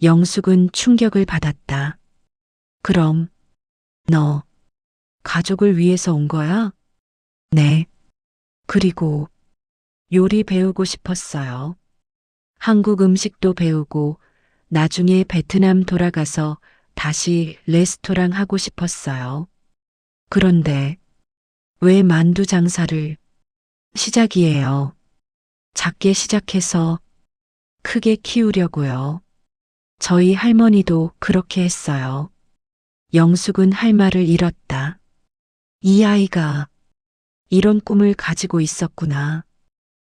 영숙은 충격을 받았다. 그럼 너 가족을 위해서 온 거야? 네. 그리고 요리 배우고 싶었어요. 한국 음식도 배우고 나중에 베트남 돌아가서 다시 레스토랑 하고 싶었어요. 그런데 왜 만두 장사를? 시작이에요. 작게 시작해서 크게 키우려고요. 저희 할머니도 그렇게 했어요. 영숙은 할 말을 잃었다. 이 아이가 이런 꿈을 가지고 있었구나.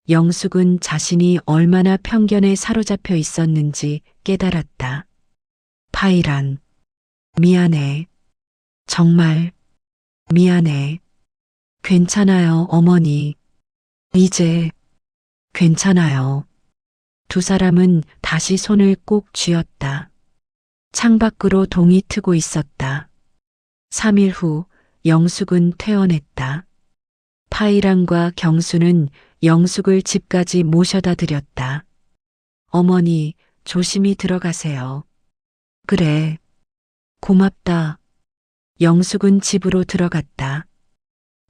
영숙은 자신이 얼마나 편견에 사로잡혀 있었는지 깨달았다. 파이란, 미안해. 정말 미안해. 괜찮아요, 어머니. 이제 괜찮아요. 두 사람은 다시 손을 꼭 쥐었다. 창밖으로 동이 트고 있었다. 3일 후 영숙은 퇴원했다. 파이란과 경수는 영숙을 집까지 모셔다 드렸다. 어머니, 조심히 들어가세요. 그래. 고맙다. 영숙은 집으로 들어갔다.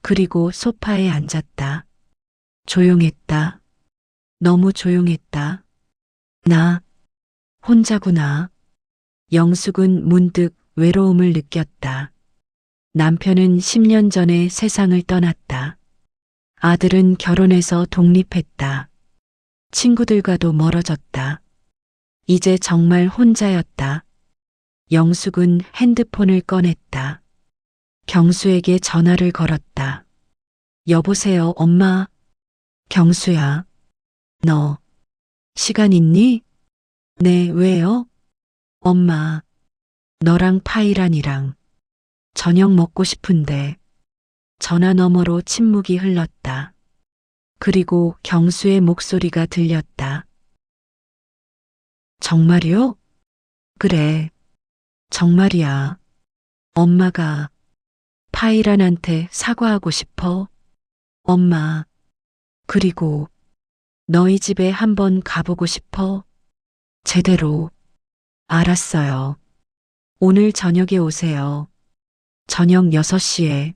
그리고 소파에 앉았다. 조용했다. 너무 조용했다. 나 혼자구나. 영숙은 문득 외로움을 느꼈다. 남편은 10년 전에 세상을 떠났다. 아들은 결혼해서 독립했다. 친구들과도 멀어졌다. 이제 정말 혼자였다. 영숙은 핸드폰을 꺼냈다. 경수에게 전화를 걸었다. 여보세요, 엄마. 경수야. 너 시간 있니? 네, 왜요? 엄마, 너랑 파이란이랑 저녁 먹고 싶은데. 전화 너머로 침묵이 흘렀다. 그리고 경수의 목소리가 들렸다. 정말이요? 그래, 정말이야. 엄마가 파이란한테 사과하고 싶어. 엄마, 그리고 너희 집에 한번 가보고 싶어. 제대로. 알았어요. 오늘 저녁에 오세요. 저녁 6시에.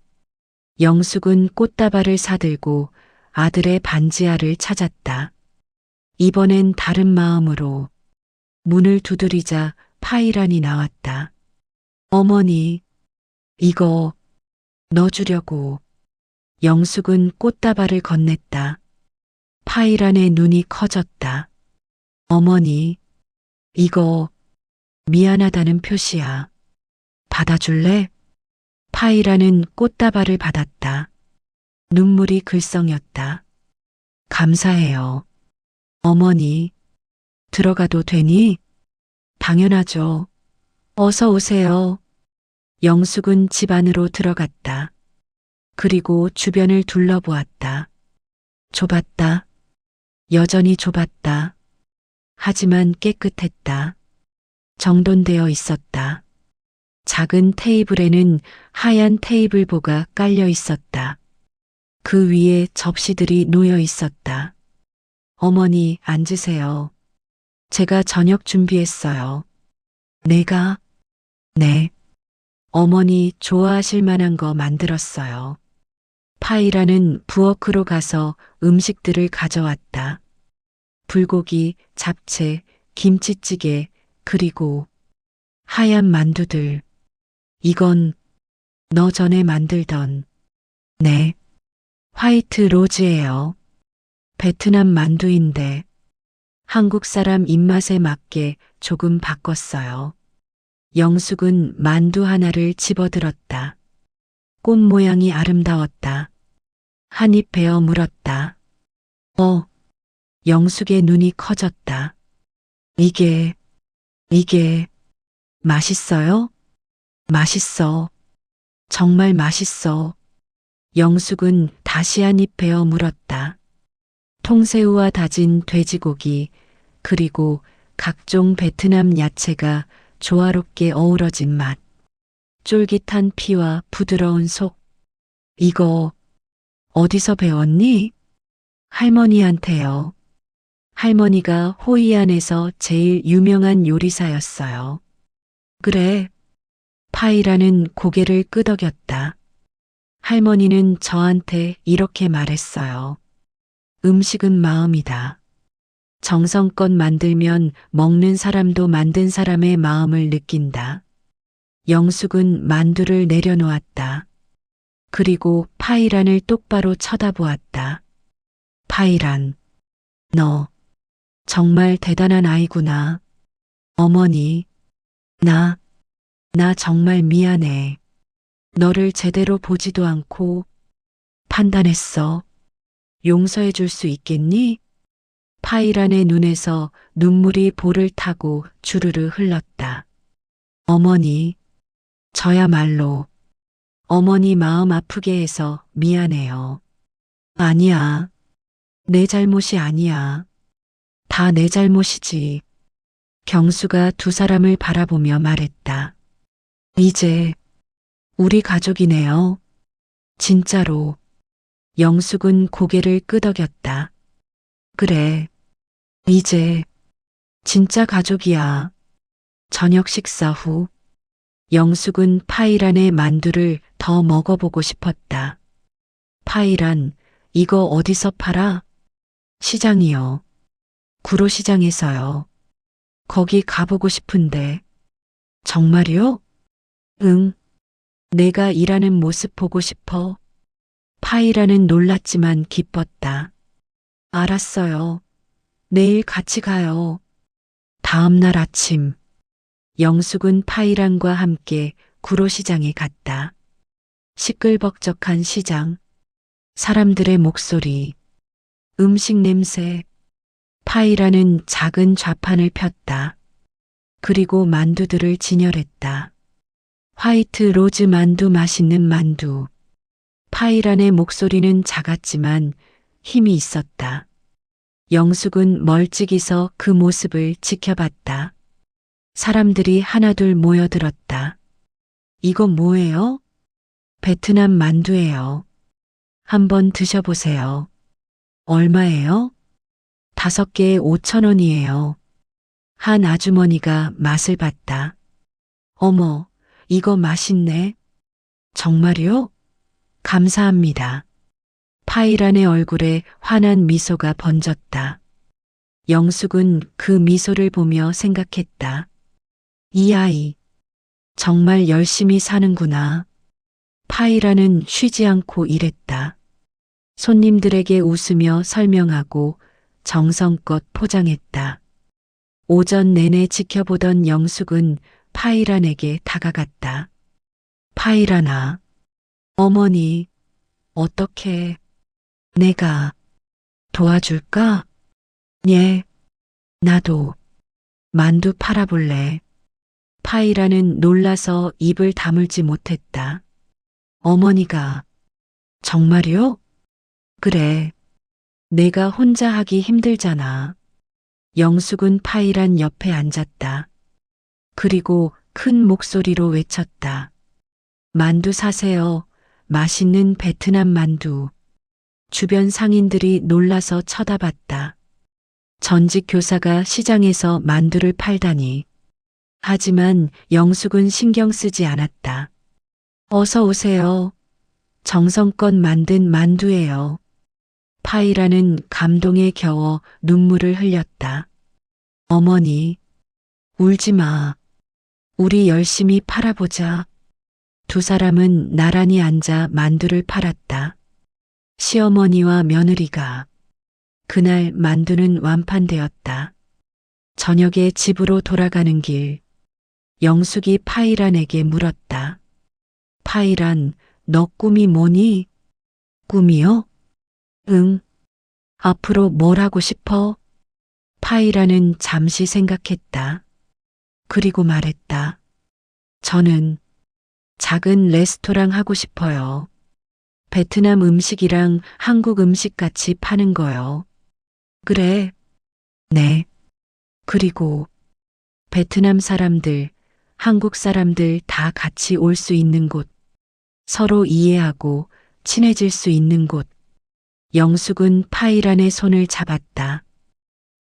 영숙은 꽃다발을 사들고 아들의 반지하를 찾았다. 이번엔 다른 마음으로. 문을 두드리자 파이란이 나왔다. 어머니, 이거 너 주려고. 영숙은 꽃다발을 건넸다. 파이란의 눈이 커졌다. 어머니, 이거 미안하다는 표시야. 받아줄래? 파이란은 꽃다발을 받았다. 눈물이 글썽였다. 감사해요. 어머니, 들어가도 되니? 당연하죠. 어서 오세요. 영숙은 집 안으로 들어갔다. 그리고 주변을 둘러보았다. 좁았다. 여전히 좁았다. 하지만 깨끗했다. 정돈되어 있었다. 작은 테이블에는 하얀 테이블보가 깔려 있었다. 그 위에 접시들이 놓여 있었다. 어머니, 앉으세요. 제가 저녁 준비했어요. 내가? 네. 어머니 좋아하실 만한 거 만들었어요. 파이라는 부엌으로 가서 음식들을 가져왔다. 불고기, 잡채, 김치찌개, 그리고 하얀 만두들. 이건 너 전에 만들던. 네. 화이트 로즈예요. 베트남 만두인데 한국 사람 입맛에 맞게 조금 바꿨어요. 영숙은 만두 하나를 집어들었다. 꽃 모양이 아름다웠다. 한 입 베어 물었다. 영숙의 눈이 커졌다. 이게 맛있어요? 맛있어. 정말 맛있어. 영숙은 다시 한 입 베어 물었다. 통새우와 다진 돼지고기, 그리고 각종 베트남 야채가 조화롭게 어우러진 맛. 쫄깃한 피와 부드러운 속. 이거 어디서 배웠니? 할머니한테요. 할머니가 호이안에서 제일 유명한 요리사였어요. 그래. 파이라는 고개를 끄덕였다. 할머니는 저한테 이렇게 말했어요. 음식은 마음이다. 정성껏 만들면 먹는 사람도 만든 사람의 마음을 느낀다. 영숙은 만두를 내려놓았다. 그리고 파이란을 똑바로 쳐다보았다. 파이란, 너 정말 대단한 아이구나. 어머니, 나 정말 미안해. 너를 제대로 보지도 않고 판단했어. 용서해 줄 수 있겠니? 파이란의 눈에서 눈물이 볼을 타고 주르르 흘렀다. 어머니, 저야말로 어머니 마음 아프게 해서 미안해요. 아니야. 내 잘못이 아니야. 다 내 잘못이지. 경수가 두 사람을 바라보며 말했다. 이제 우리 가족이네요. 진짜로. 영숙은 고개를 끄덕였다. 그래. 이제 진짜 가족이야. 저녁 식사 후 영숙은 파이란의 만두를 더 먹어보고 싶었다. 파이란, 이거 어디서 팔아? 시장이요. 구로시장에서요. 거기 가보고 싶은데. 정말요? 응. 내가 일하는 모습 보고 싶어. 파이란은 놀랐지만 기뻤다. 알았어요. 내일 같이 가요. 다음 날 아침, 영숙은 파이란과 함께 구로시장에 갔다. 시끌벅적한 시장, 사람들의 목소리, 음식 냄새. 파이란은 작은 좌판을 폈다. 그리고 만두들을 진열했다. 화이트 로즈 만두, 맛있는 만두. 파이란의 목소리는 작았지만 힘이 있었다. 영숙은 멀찍이서 그 모습을 지켜봤다. 사람들이 하나둘 모여들었다. 이거 뭐예요? 베트남 만두예요. 한번 드셔보세요. 얼마예요? 5개에 5,000원이에요. 한 아주머니가 맛을 봤다. 어머, 이거 맛있네. 정말요? 감사합니다. 파이란의 얼굴에 환한 미소가 번졌다. 영숙은 그 미소를 보며 생각했다. 이 아이, 정말 열심히 사는구나. 파이란은 쉬지 않고 일했다. 손님들에게 웃으며 설명하고 정성껏 포장했다. 오전 내내 지켜보던 영숙은 파이란에게 다가갔다. 파이란아, 어머니, 어떻게 내가 도와줄까? 예, 나도 만두 팔아볼래. 파이란은 놀라서 입을 다물지 못했다. 어머니가 정말요? 그래, 내가 혼자 하기 힘들잖아. 영숙은 파이란 옆에 앉았다. 그리고 큰 목소리로 외쳤다. 만두 사세요. 맛있는 베트남 만두. 주변 상인들이 놀라서 쳐다봤다. 전직 교사가 시장에서 만두를 팔다니. 하지만 영숙은 신경 쓰지 않았다. 어서 오세요. 정성껏 만든 만두예요. 파이란은 감동에 겨워 눈물을 흘렸다. 어머니, 울지 마. 우리 열심히 팔아보자. 두 사람은 나란히 앉아 만두를 팔았다. 시어머니와 며느리가. 그날 만두는 완판되었다. 저녁에 집으로 돌아가는 길, 영숙이 파이란에게 물었다. 파이란, 너 꿈이 뭐니? 꿈이요? 응. 앞으로 뭘 하고 싶어? 파이란은 잠시 생각했다. 그리고 말했다. 저는 작은 레스토랑 하고 싶어요. 베트남 음식이랑 한국 음식 같이 파는 거요. 그래. 네. 그리고 베트남 사람들, 한국 사람들 다 같이 올 수 있는 곳, 서로 이해하고 친해질 수 있는 곳. 영숙은 파이란의 손을 잡았다.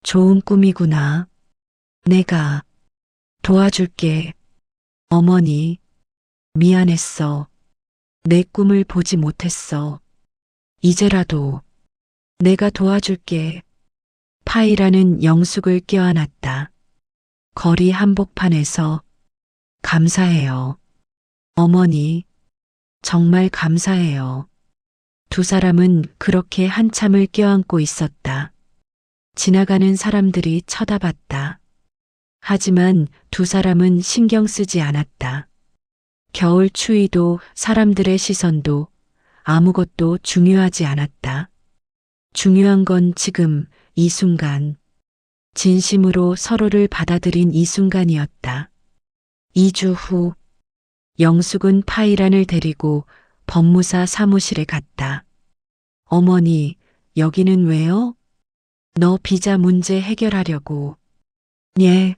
좋은 꿈이구나. 내가 도와줄게. 어머니, 미안했어. 내 꿈을 보지 못했어. 이제라도 내가 도와줄게. 파이라는 영숙을 껴안았다. 거리 한복판에서 감사해요. 어머니, 정말 감사해요. 두 사람은 그렇게 한참을 껴안고 있었다. 지나가는 사람들이 쳐다봤다. 하지만 두 사람은 신경 쓰지 않았다. 겨울 추위도 사람들의 시선도 아무것도 중요하지 않았다. 중요한 건 지금 이 순간, 진심으로 서로를 받아들인 이 순간이었다. 2주 후, 영숙은 파이란을 데리고 법무사 사무실에 갔다. 어머니, 여기는 왜요? 너 비자 문제 해결하려고. 예.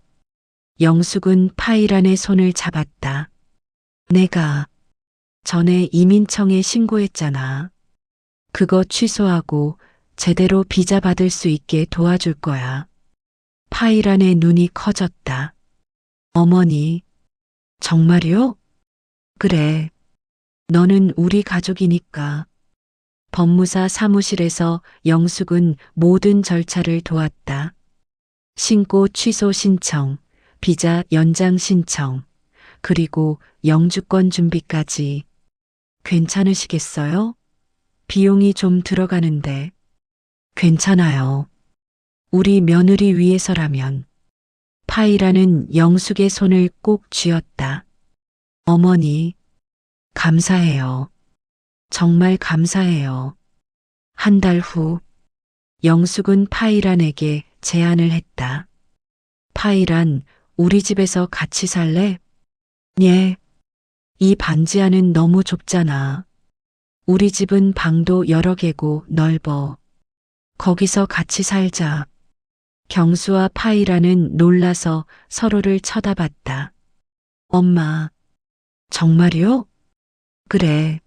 영숙은 파이란의 손을 잡았다. 내가 전에 이민청에 신고했잖아. 그거 취소하고 제대로 비자 받을 수 있게 도와줄 거야. 파이란의 눈이 커졌다. 어머니, 정말요? 그래. 너는 우리 가족이니까. 법무사 사무실에서 영숙은 모든 절차를 도왔다. 신고 취소 신청, 비자 연장 신청, 그리고 영주권 준비까지. 괜찮으시겠어요? 비용이 좀 들어가는데. 괜찮아요. 우리 며느리 위해서라면. 파이라는 영숙의 손을 꼭 쥐었다. 어머니, 감사해요. 정말 감사해요. 한 달 후, 영숙은 파이란에게 제안을 했다. 파이란, 우리 집에서 같이 살래? 예. 이 반지 안은 너무 좁잖아. 우리 집은 방도 여러 개고 넓어. 거기서 같이 살자. 경수와 파이라는 놀라서 서로를 쳐다봤다. 엄마, 정말요? 그래.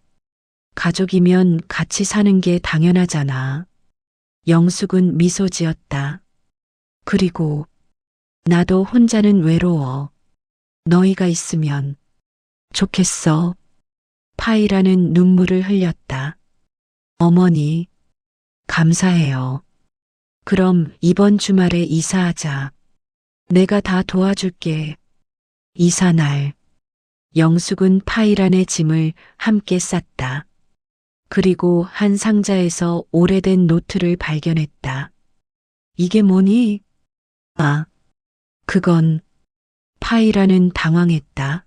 가족이면 같이 사는 게 당연하잖아. 영숙은 미소 지었다. 그리고 나도 혼자는 외로워. 너희가 있으면 좋겠어. 파이라는 눈물을 흘렸다. 어머니, 감사해요. 그럼 이번 주말에 이사하자. 내가 다 도와줄게. 이사날. 영숙은 파이란의 짐을 함께 쌌다. 그리고 한 상자에서 오래된 노트를 발견했다. 이게 뭐니? 아, 그건. 파이란은 당황했다.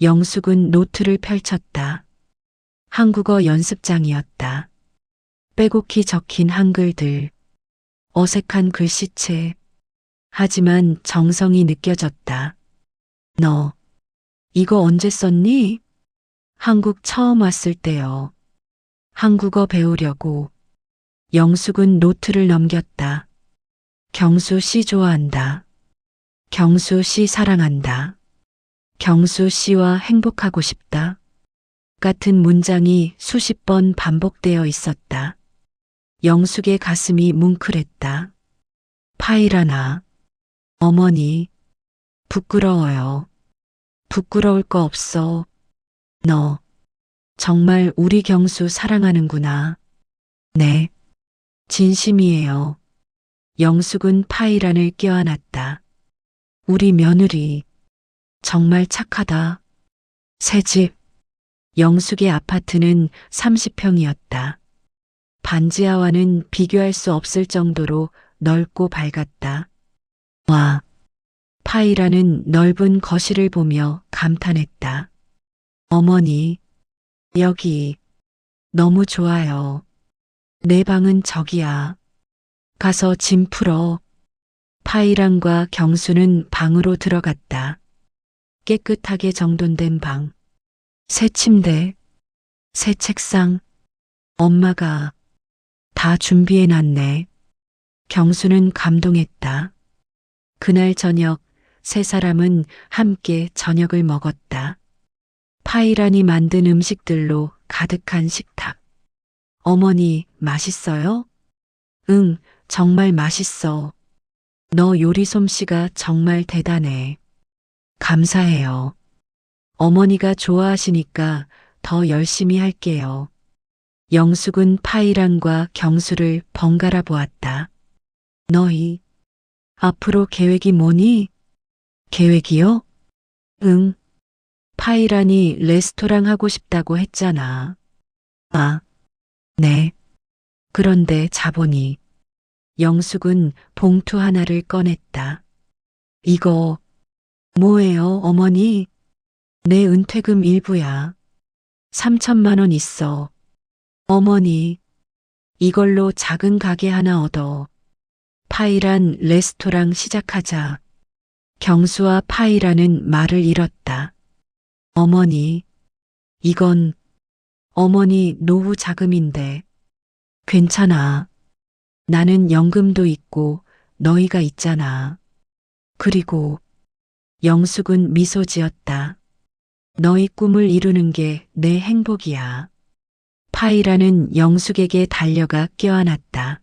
영숙은 노트를 펼쳤다. 한국어 연습장이었다. 빼곡히 적힌 한글들. 어색한 글씨체. 하지만 정성이 느껴졌다. 너, 이거 언제 썼니? 한국 처음 왔을 때요. 한국어 배우려고. 영숙은 노트를 넘겼다. 경수 씨 좋아한다. 경수 씨 사랑한다. 경수 씨와 행복하고 싶다. 같은 문장이 수십 번 반복되어 있었다. 영숙의 가슴이 뭉클했다. 파이라나. 어머니. 부끄러워요. 부끄러울 거 없어. 너. 정말 우리 경수 사랑하는구나. 네. 진심이에요. 영숙은 파이란을 껴안았다. 우리 며느리. 정말 착하다. 새 집. 영숙의 아파트는 30평이었다. 반지하와는 비교할 수 없을 정도로 넓고 밝았다. 와. 파이라는 넓은 거실을 보며 감탄했다. 어머니, 여기 너무 좋아요. 내 방은 저기야. 가서 짐 풀어. 파이란과 경수는 방으로 들어갔다. 깨끗하게 정돈된 방. 새 침대, 새 책상. 엄마가 다 준비해놨네. 경수는 감동했다. 그날 저녁 세 사람은 함께 저녁을 먹었다. 파이란이 만든 음식들로 가득한 식탁. 어머니, 맛있어요? 응, 정말 맛있어. 너 요리 솜씨가 정말 대단해. 감사해요. 어머니가 좋아하시니까 더 열심히 할게요. 영숙은 파이란과 경수를 번갈아 보았다. 너희 앞으로 계획이 뭐니? 계획이요? 응. 파이란이 레스토랑 하고 싶다고 했잖아. 아, 네. 그런데 자보니 영숙은 봉투 하나를 꺼냈다. 이거 뭐예요, 어머니? 내 은퇴금 일부야. 3천만 원 있어. 어머니, 이걸로 작은 가게 하나 얻어. 파이란 레스토랑 시작하자. 경수와 파이란은 말을 잃었다. 어머니, 이건 어머니 노후 자금인데. 괜찮아. 나는 연금도 있고 너희가 있잖아. 그리고 영숙은 미소 지었다. 너희 꿈을 이루는 게 내 행복이야. 파이라는 영숙에게 달려가 껴안았다.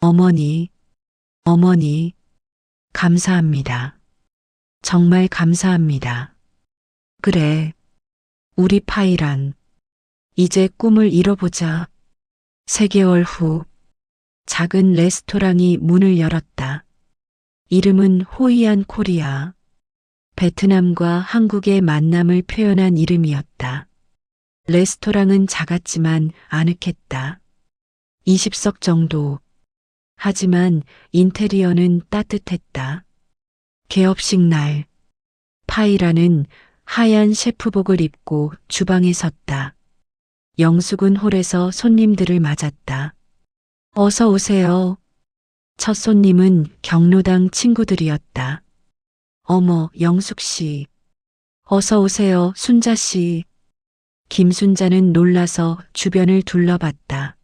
어머니, 어머니, 감사합니다. 정말 감사합니다. 그래, 우리 파이란, 이제 꿈을 이뤄보자. 3개월 후, 작은 레스토랑이 문을 열었다. 이름은 호이안 코리아. 베트남과 한국의 만남을 표현한 이름이었다. 레스토랑은 작았지만 아늑했다. 20석 정도. 하지만 인테리어는 따뜻했다. 개업식 날, 파이라는 하얀 셰프복을 입고 주방에 섰다. 영숙은 홀에서 손님들을 맞았다. 어서 오세요. 첫 손님은 경로당 친구들이었다. 어머, 영숙 씨. 어서 오세요, 순자 씨. 김순자는 놀라서 주변을 둘러봤다.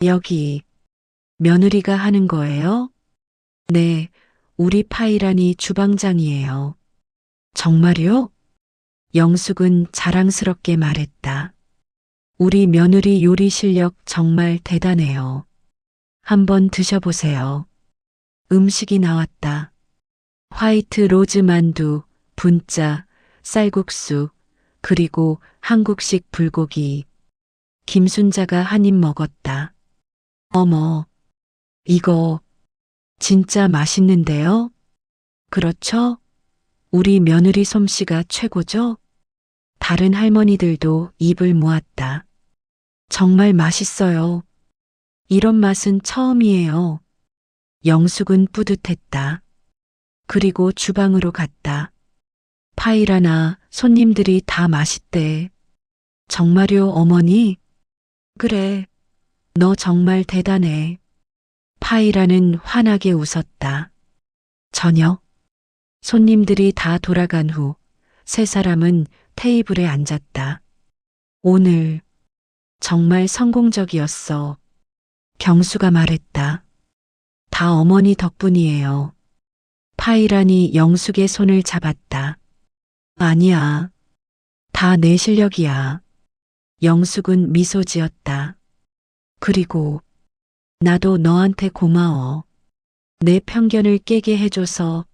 여기 며느리가 하는 거예요? 네, 우리 파이란이 주방장이에요. 정말요? 영숙은 자랑스럽게 말했다. 우리 며느리 요리 실력 정말 대단해요. 한번 드셔보세요. 음식이 나왔다. 화이트 로즈 만두, 분짜, 쌀국수, 그리고 한국식 불고기. 김순자가 한 입 먹었다. 어머, 이거 진짜 맛있는데요? 그렇죠? 우리 며느리 솜씨가 최고죠? 다른 할머니들도 입을 모았다. 정말 맛있어요. 이런 맛은 처음이에요. 영숙은 뿌듯했다. 그리고 주방으로 갔다. 파이라나 손님들이 다 맛있대. 정말요, 어머니? 그래, 너 정말 대단해. 파이라는 환하게 웃었다. 저녁, 손님들이 다 돌아간 후 3사람은 테이블에 앉았다. 오늘 정말 성공적이었어. 경수가 말했다. 다 어머니 덕분이에요. 파이란이 영숙의 손을 잡았다. 아니야. 다 내 실력이야. 영숙은 미소 지었다. 그리고 나도 너한테 고마워. 내 편견을 깨게 해줘서.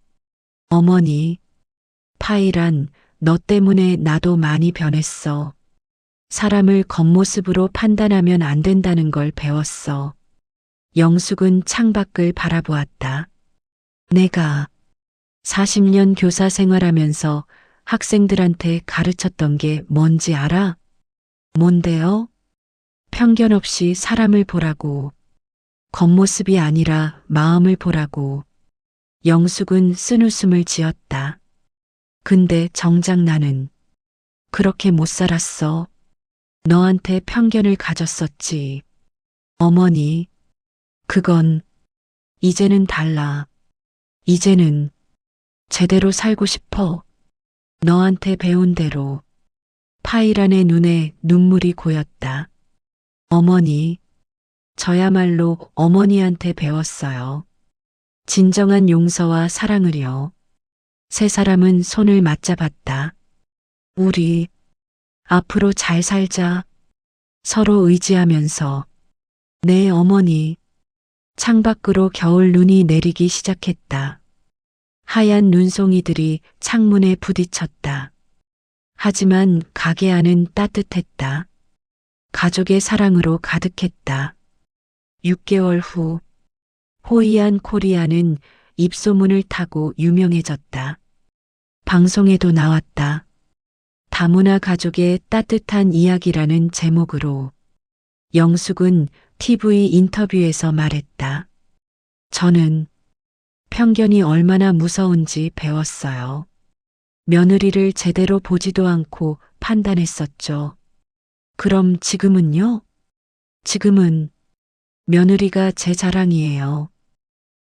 어머니, 파이란, 너 때문에 나도 많이 변했어. 사람을 겉모습으로 판단하면 안 된다는 걸 배웠어. 영숙은 창밖을 바라보았다. 내가 40년 교사 생활하면서 학생들한테 가르쳤던 게 뭔지 알아? 뭔데요? 편견 없이 사람을 보라고. 겉모습이 아니라 마음을 보라고. 영숙은 쓴웃음을 지었다. 근데 정작 나는 그렇게 못 살았어. 너한테 편견을 가졌었지. 어머니, 그건 이제는 달라. 이제는 제대로 살고 싶어. 너한테 배운 대로. 파이란의 눈에 눈물이 고였다. 어머니, 저야말로 어머니한테 배웠어요. 진정한 용서와 사랑을요. 3사람은 손을 맞잡았다. 우리 앞으로 잘 살자. 서로 의지하면서. 네, 어머니. 창밖으로 겨울 눈이 내리기 시작했다. 하얀 눈송이들이 창문에 부딪혔다. 하지만 가게 안은 따뜻했다. 가족의 사랑으로 가득했다. 6개월 후 호이안 코리아는 입소문을 타고 유명해졌다. 방송에도 나왔다. 다문화 가족의 따뜻한 이야기라는 제목으로 영숙은 TV 인터뷰에서 말했다. 저는 편견이 얼마나 무서운지 배웠어요. 며느리를 제대로 보지도 않고 판단했었죠. 그럼 지금은요? 지금은 며느리가 제 자랑이에요.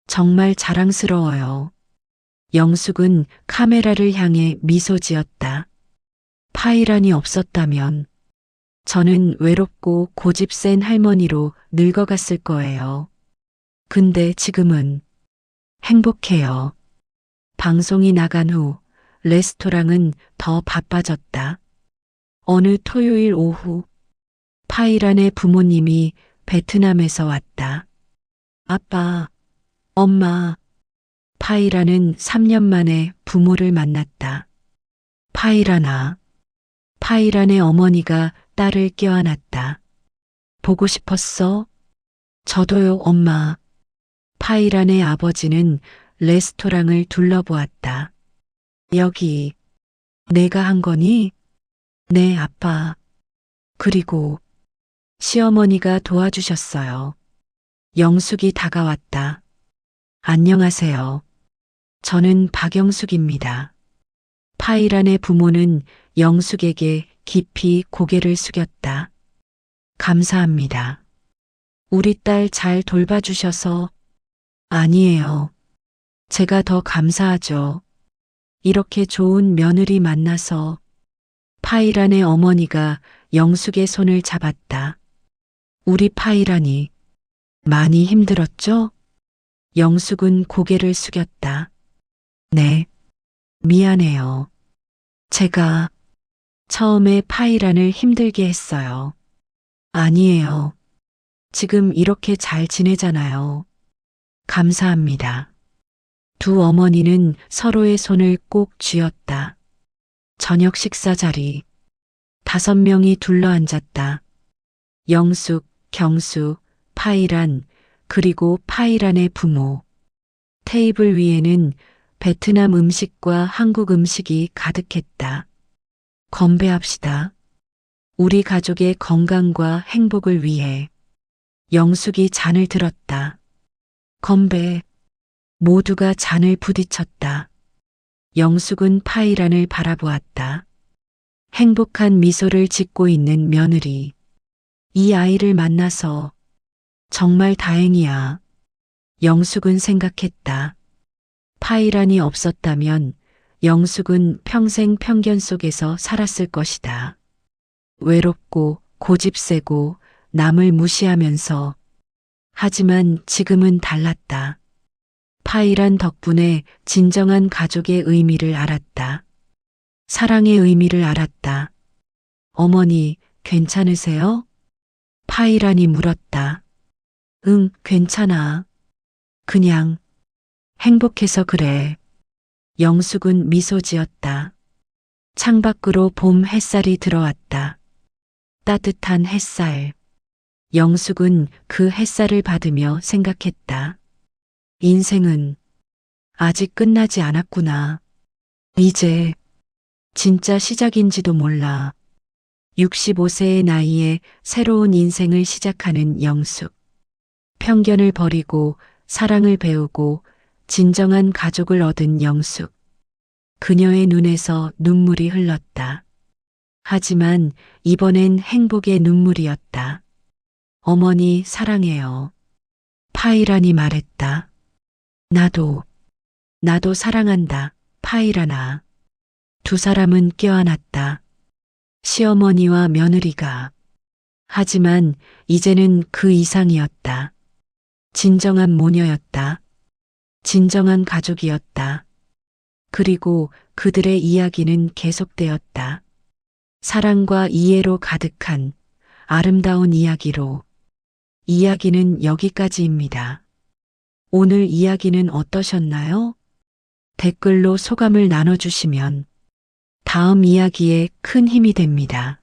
정말 자랑스러워요. 영숙은 카메라를 향해 미소 지었다. 파이란이 없었다면 저는 외롭고 고집 센 할머니로 늙어갔을 거예요. 근데 지금은 행복해요. 방송이 나간 후 레스토랑은 더 바빠졌다. 어느 토요일 오후 파이란의 부모님이 베트남에서 왔다. 아빠, 엄마, 파이란은 3년 만에 부모를 만났다. 파이란아. 파이란의 어머니가 딸을 껴안았다. 보고 싶었어? 저도요, 엄마. 파이란의 아버지는 레스토랑을 둘러보았다. 여기 내가 한 거니? 네, 아빠. 그리고 시어머니가 도와주셨어요. 영숙이 다가왔다. 안녕하세요. 저는 박영숙입니다. 파이란의 부모는 영숙에게 깊이 고개를 숙였다. 감사합니다. 우리 딸 잘 돌봐주셔서. 아니에요. 제가 더 감사하죠. 이렇게 좋은 며느리 만나서. 파이란의 어머니가 영숙의 손을 잡았다. 우리 파이란이 많이 힘들었죠? 영숙은 고개를 숙였다. 네, 미안해요. 제가 처음에 파이란을 힘들게 했어요. 아니에요. 지금 이렇게 잘 지내잖아요. 감사합니다. 두 어머니는 서로의 손을 꼭 쥐었다. 저녁 식사 자리. 5명이 둘러앉았다. 영숙, 경수, 파이란, 그리고 파이란의 부모. 테이블 위에는 베트남 음식과 한국 음식이 가득했다. 건배합시다. 우리 가족의 건강과 행복을 위해. 영숙이 잔을 들었다. 건배. 모두가 잔을 부딪혔다. 영숙은 파이란을 바라보았다. 행복한 미소를 짓고 있는 며느리. 이 아이를 만나서 정말 다행이야. 영숙은 생각했다. 파이란이 없었다면 영숙은 평생 편견 속에서 살았을 것이다. 외롭고 고집세고 남을 무시하면서. 하지만 지금은 달랐다. 파이란 덕분에 진정한 가족의 의미를 알았다. 사랑의 의미를 알았다. 어머니, 괜찮으세요? 파이란이 물었다. 응, 괜찮아. 그냥 행복해서 그래. 영숙은 미소 지었다. 창밖으로 봄 햇살이 들어왔다. 따뜻한 햇살. 영숙은 그 햇살을 받으며 생각했다. 인생은 아직 끝나지 않았구나. 이제 진짜 시작인지도 몰라. 65세의 나이에 새로운 인생을 시작하는 영숙. 편견을 버리고 사랑을 배우고 진정한 가족을 얻은 영숙. 그녀의 눈에서 눈물이 흘렀다. 하지만 이번엔 행복의 눈물이었다. 어머니 사랑해요. 파이란이 말했다. 나도 사랑한다, 파이란아. 두 사람은 껴안았다. 시어머니와 며느리가. 하지만 이제는 그 이상이었다. 진정한 모녀였다. 진정한 가족이었다. 그리고 그들의 이야기는 계속되었다. 사랑과 이해로 가득한 아름다운 이야기로. 이야기는 여기까지입니다. 오늘 이야기는 어떠셨나요? 댓글로 소감을 나눠주시면 다음 이야기에 큰 힘이 됩니다.